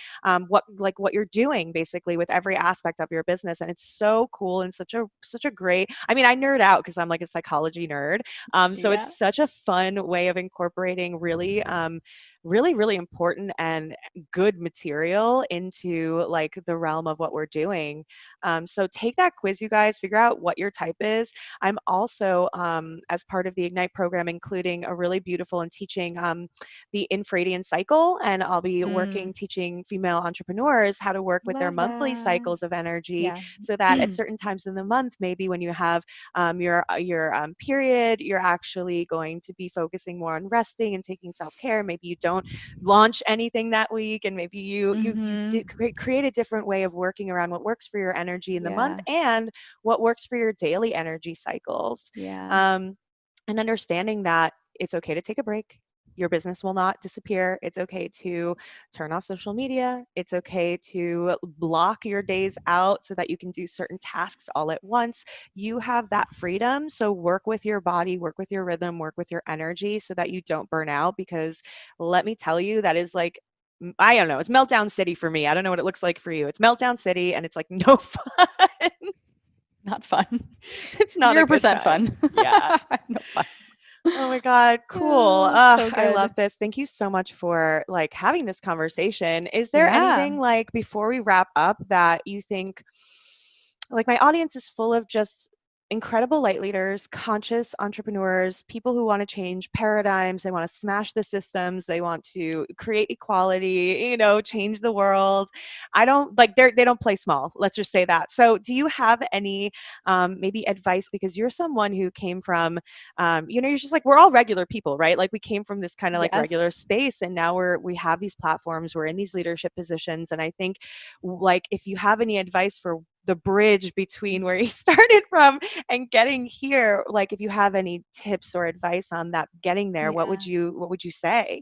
what you're doing basically with every aspect of your business. And it's so cool and such a great, I mean, I nerd out because I'm like a psychology nerd. So it's Yeah. such a fun way of incorporating really, really important and good material into like the realm of what we're doing. So take that quiz, you guys, figure out what your type is. I'm also, as part of the Ignite program, including a really beautiful and teaching the infradian cycle. And I'll be Mm, teaching female entrepreneurs how to work with their love monthly that. cycles of energy, Yeah. so that at certain times in the month, maybe when you have your period, you're actually going to be focusing more on resting and taking self-care. Maybe you don't launch anything that week, and maybe you Mhm. create a different way of working around what works for your energy in the month Yeah. and what works for your daily energy cycles. Yeah. um, and understanding that it's okay to take a break. Your business will not disappear. It's okay to turn off social media. It's okay to block your days out so that you can do certain tasks all at once. You have that freedom. So work with your body, work with your rhythm, work with your energy so that you don't burn out. Because let me tell you, that is like, I don't know, it's meltdown city for me. I don't know what it looks like for you. It's meltdown city and it's like no fun. Not fun. It's not a good 0% time. fun. Yeah. No fun. Oh my God, cool. Oh, so I love good. this. Thank you so much for like having this conversation. Is there Yeah. anything like before we wrap up that you think, like, my audience is full of just incredible light leaders, conscious entrepreneurs, people who want to change paradigms, they want to smash the systems, they want to create equality, change the world. I don't like they don't play small. Let's just say that. So, do you have any maybe advice, because you're someone who came from you're just like, we're all regular people, right? Like we came from this kind of like regular Yes. space, and now we have these platforms, we're in these leadership positions. And I think, like, if you have any advice for the bridge between where you started from and getting here, like if you have any tips or advice on that getting there, Yeah. what would you say?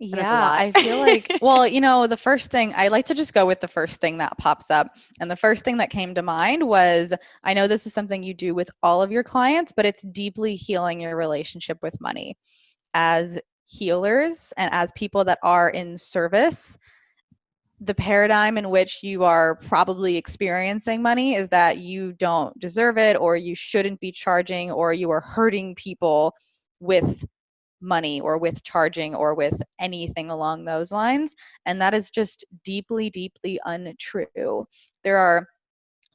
I know it's a Yeah, lot. I feel like, well, the first thing I like to just go with the first thing that pops up. And the first thing that came to mind was I know this is something you do with all of your clients, but it's deeply healing your relationship with money. As healers and as people that are in service, the paradigm in which you are probably experiencing money is that you don't deserve it, or you shouldn't be charging, or you are hurting people with money or with charging or with anything along those lines. And that is just deeply, deeply untrue. There are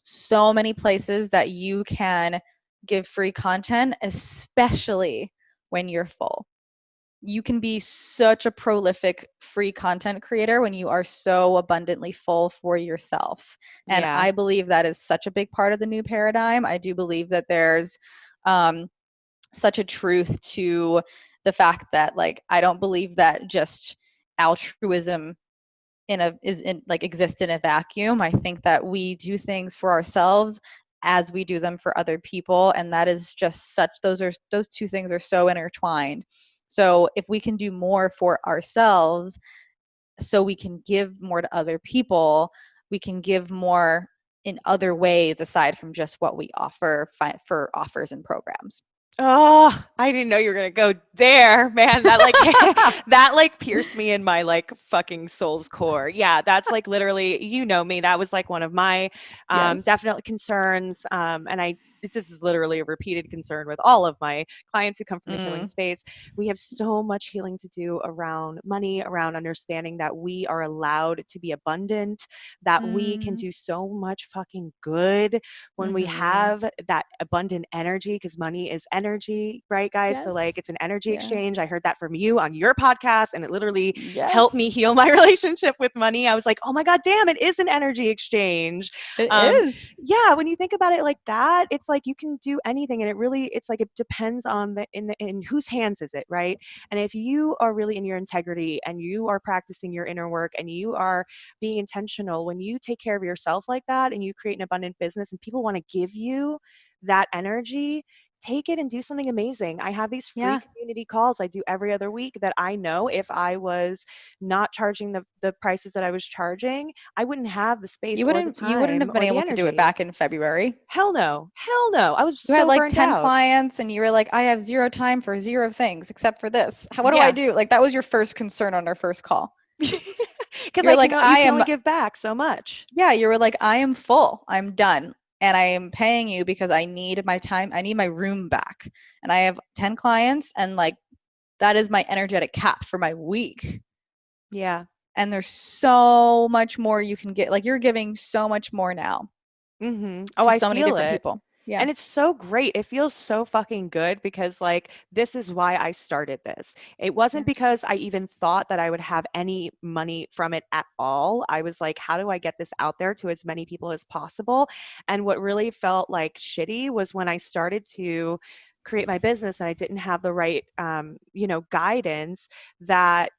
so many places that you can give free content, especially when you're full. You can be such a prolific free content creator when you are so abundantly full for yourself. And Yeah. I believe that is such a big part of the new paradigm. I do believe that there's um, such a truth to the fact that, like, I don't believe that just altruism exist in a vacuum. I think that we do things for ourselves as we do them for other people, and that is just such those two things are so intertwined. So if we can do more for ourselves so we can give more to other people, we can give more in other ways aside from just what we offer for offers and programs. Oh, I didn't know you were gonna go there, man. That like that like pierced me in my like fucking soul's core. Yeah, that's like literally, you know me. That was like one of my Yes. definite concerns. And this is literally a repeated concern with all of my clients who come from the healing Mm. space. We have so much healing to do around money, around understanding that we are allowed to be abundant, that we can Mm. do so much fucking good when we Mm-hmm. have that abundant energy, because money is energy, right, guys? So like Yes. it's an energy Yeah. exchange. I heard that from you on your podcast, and it literally helped me Yes. heal my relationship with money. I was like, oh my god, damn, it is an energy exchange. It um is. yeah, when you think about it like that, it's like you can do anything, and it really, it's like it depends on in whose hands is it, right? And if you are really in your integrity and you are practicing your inner work and you are being intentional, when you take care of yourself like that and you create an abundant business and people want to give you that energy, take it and do something amazing. I have these free Yeah. community calls I do every other week that I know if I was not charging the prices that I was charging, I wouldn't have the space or the You wouldn't time have been or the able to do it energy. back in February. Hell no. Hell no. I was You had so like burned 10 out. clients and you were like, I have zero time for zero things except for this. What do I Yeah. do? Like that was your first concern on our first call. Because You're I can like, you I can am, only give back so much. yeah, you were like, I am full. I'm done. And I am paying you because I need my time. I need my room back. And I have 10 clients and like that is my energetic cap for my week. Yeah. And there's so much more you can get. Like you're giving so much more now Oh, to I so many feel different it. people. Yeah. And it's so great. It feels so fucking good because, like, this is why I started this. It Yeah. wasn't because I even thought that I would have any money from it at all. I was like, how do I get this out there to as many people as possible? And what really felt like shitty was when I started to create my business and I didn't have the right, guidance, that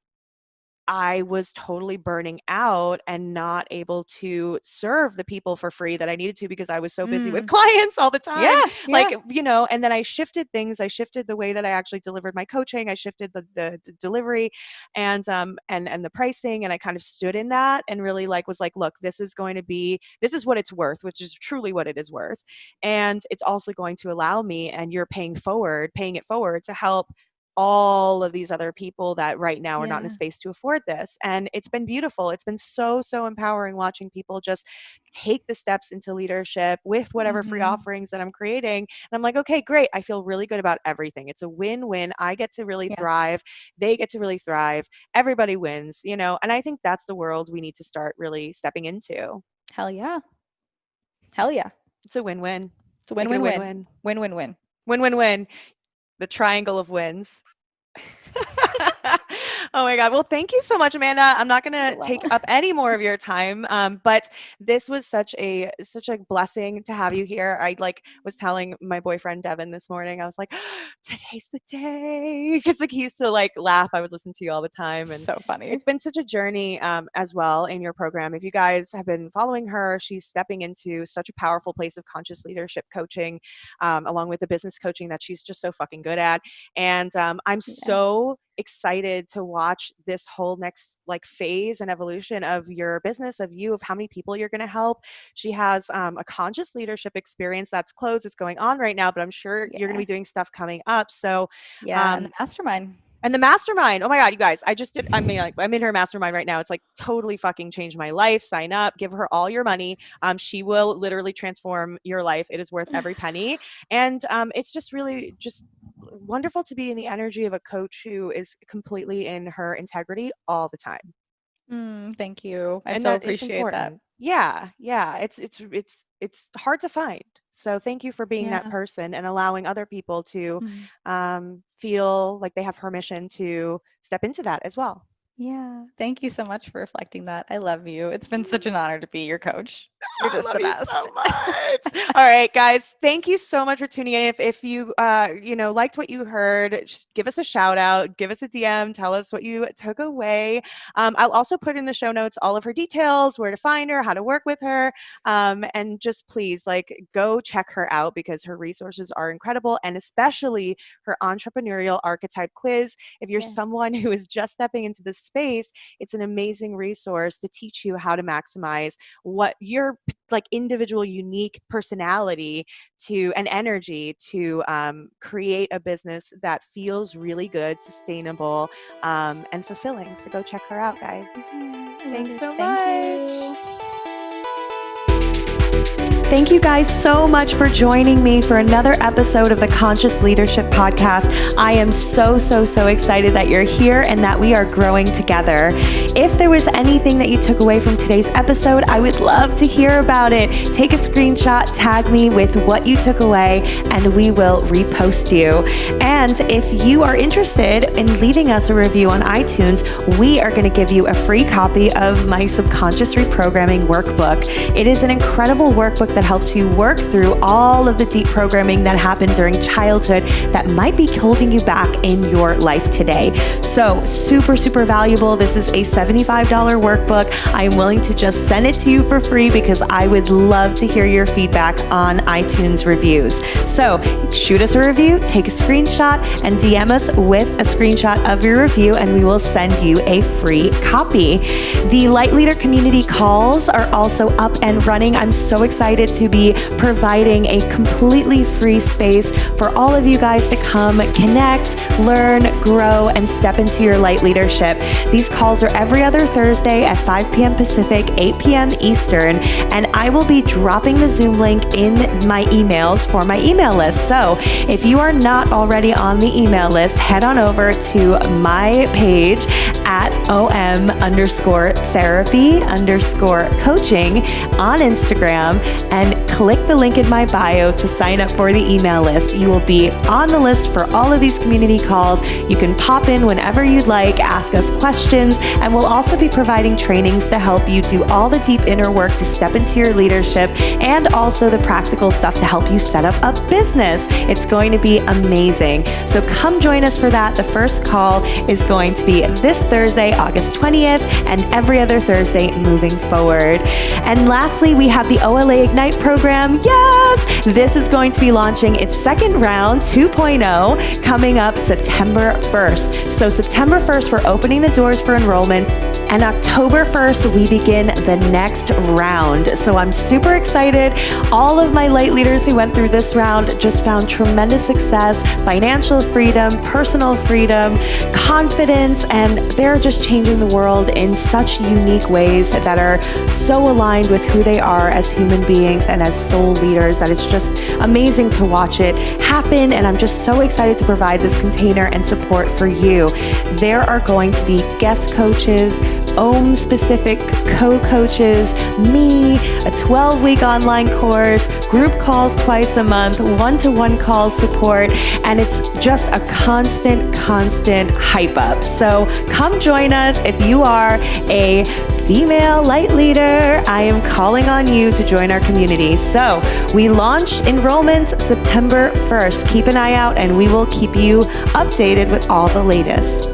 I was totally burning out and not able to serve the people for free that I needed to because I was so busy with Mm. clients all the time. Yeah. Yeah. Like, and then I shifted things. I shifted the way that I actually delivered my coaching. I shifted the delivery and the pricing. And I kind of stood in that and really like was like, look, this is what it's worth, which is truly what it is worth. And it's also going to allow me, and you're paying it forward to help all of these other people that right now are not in a Yeah. space to afford this. And it's been beautiful. It's been so, so empowering watching people just take the steps into leadership with whatever free Mm-hmm. offerings that I'm creating. And I'm like, okay, great. I feel really good about everything. It's a win-win. I get to really Yeah. thrive. They get to really thrive. Everybody wins. And I think that's the world we need to start really stepping into. Hell yeah. Hell yeah. It's a win-win. It's a Make it a win-win-win. win-win. Win-win-win. Win-win-win. The triangle of wins. Oh my God. Well, thank you so much, Amanda. I'm not going You're to take welcome. up any more of your time. But this was such a blessing to have you here. I like was telling my boyfriend Devin this morning, I was like, today's the day. Cause like he used to like laugh. I would listen to you all the time. And So funny. it's been such a journey as well in your program. If you guys have been following her, she's stepping into such a powerful place of conscious leadership coaching, along with the business coaching that she's just so fucking good at. And I'm Yeah. so excited to watch this whole next like phase and evolution of your business, of how many people you're going to help. She has a conscious leadership experience that's closed. It's going on right now, but I'm sure you're going to Yeah. be doing stuff coming up. So, Yeah. And the um, mastermind. and the mastermind. Oh my God, you guys, I mean, like, I'm in her mastermind right now. It's like totally fucking changed my life. Sign up, give her all your money. She will literally transform your life. It is worth every penny. And it's just really just wonderful to be in the energy of a coach who is completely in her integrity all the time. Thank you. I And so that it's appreciate that. important. Yeah, yeah. It's hard to find. So thank you for being that Yeah. person and allowing other people to Mm. feel like they have permission to step into that as well. Yeah. Thank you so much for reflecting that. I love you. It's been such an honor to be your coach. You're just love the you best. so much. All right, guys, thank you so much for tuning in. If you liked what you heard, give us a shout out, give us a DM, tell us what you took away. I'll also put in the show notes all of her details, where to find her, how to work with her, and just please go check her out because her resources are incredible, and especially her Entrepreneurial Archetype Quiz. If you're someone who is just stepping into this space, it's an amazing resource to teach you how to maximize what your individual unique personality to and energy to create a business that feels really good, sustainable, and fulfilling. So go check her out, guys. Thanks so much. Thank you. Thank you guys so much for joining me for another episode of the Conscious Leadership Podcast. I am so excited that you're here and that we are growing together. If there was anything that you took away from today's episode, I would love to hear about it. Take a screenshot, tag me with what you took away, and we will repost you. And if you are interested in leaving us a review on iTunes, we are going to give you a free copy of my Subconscious Reprogramming Workbook. It is an incredible workbook that helps you work through all of the deep programming that happened during childhood that might be holding you back in your life today. So super valuable. This is a $75 workbook. I am willing to just send it to you for free because I would love to hear your feedback on iTunes reviews. So shoot us a review, take a screenshot, and DM us with a screenshot of your review, and we will send you a free copy. The Light Leader community calls are also up and running. I'm so excited to be providing a completely free space for all of you guys to come connect, learn, grow, and step into your light leadership. These calls are every other Thursday at 5 p.m. Pacific, 8 p.m. Eastern, and I will be dropping the Zoom link in my emails for my email list. So if you are not already on the email list, head on over to my page at om_therapy_coaching on Instagram and click the link in my bio to sign up for the email list. You will be on the list for all of these community calls. You can pop in whenever you'd like, ask us questions, and we'll also be providing trainings to help you do all the deep inner work to step into your leadership and also the practical stuff to help you set up a business. It's going to be amazing. So come join us for that. The first call is going to be this Thursday, August 20th, and every other Thursday moving forward. And lastly, we have the OLA Ignite program. Yes! This is going to be launching its second round 2.0 coming up September 1st. So September 1st, we're opening the doors for enrollment. And October 1st, we begin the next round. So I'm super excited. All of my light leaders who went through this round just found tremendous success, financial freedom, personal freedom, confidence, and they're just changing the world in such unique ways that are so aligned with who they are as human beings and as soul leaders that it's just amazing to watch it happen. And I'm just so excited to provide this container and support for you. There are going to be guest coaches, OM-specific co-coaches, me, a 12-week online course, group calls twice a month, one-to-one call support, and it's just a constant hype up. So come join us. If you are a female light leader, I am calling on you to join our community. So we launch enrollment September 1st. Keep an eye out and we will keep you updated with all the latest.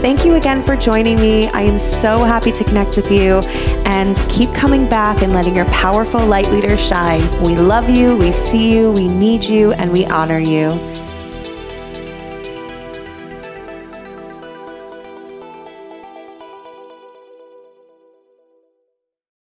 Thank you again for joining me. I am so happy to connect with you, and keep coming back and letting your powerful light leader shine. We love you, we see you, we need you, and we honor you.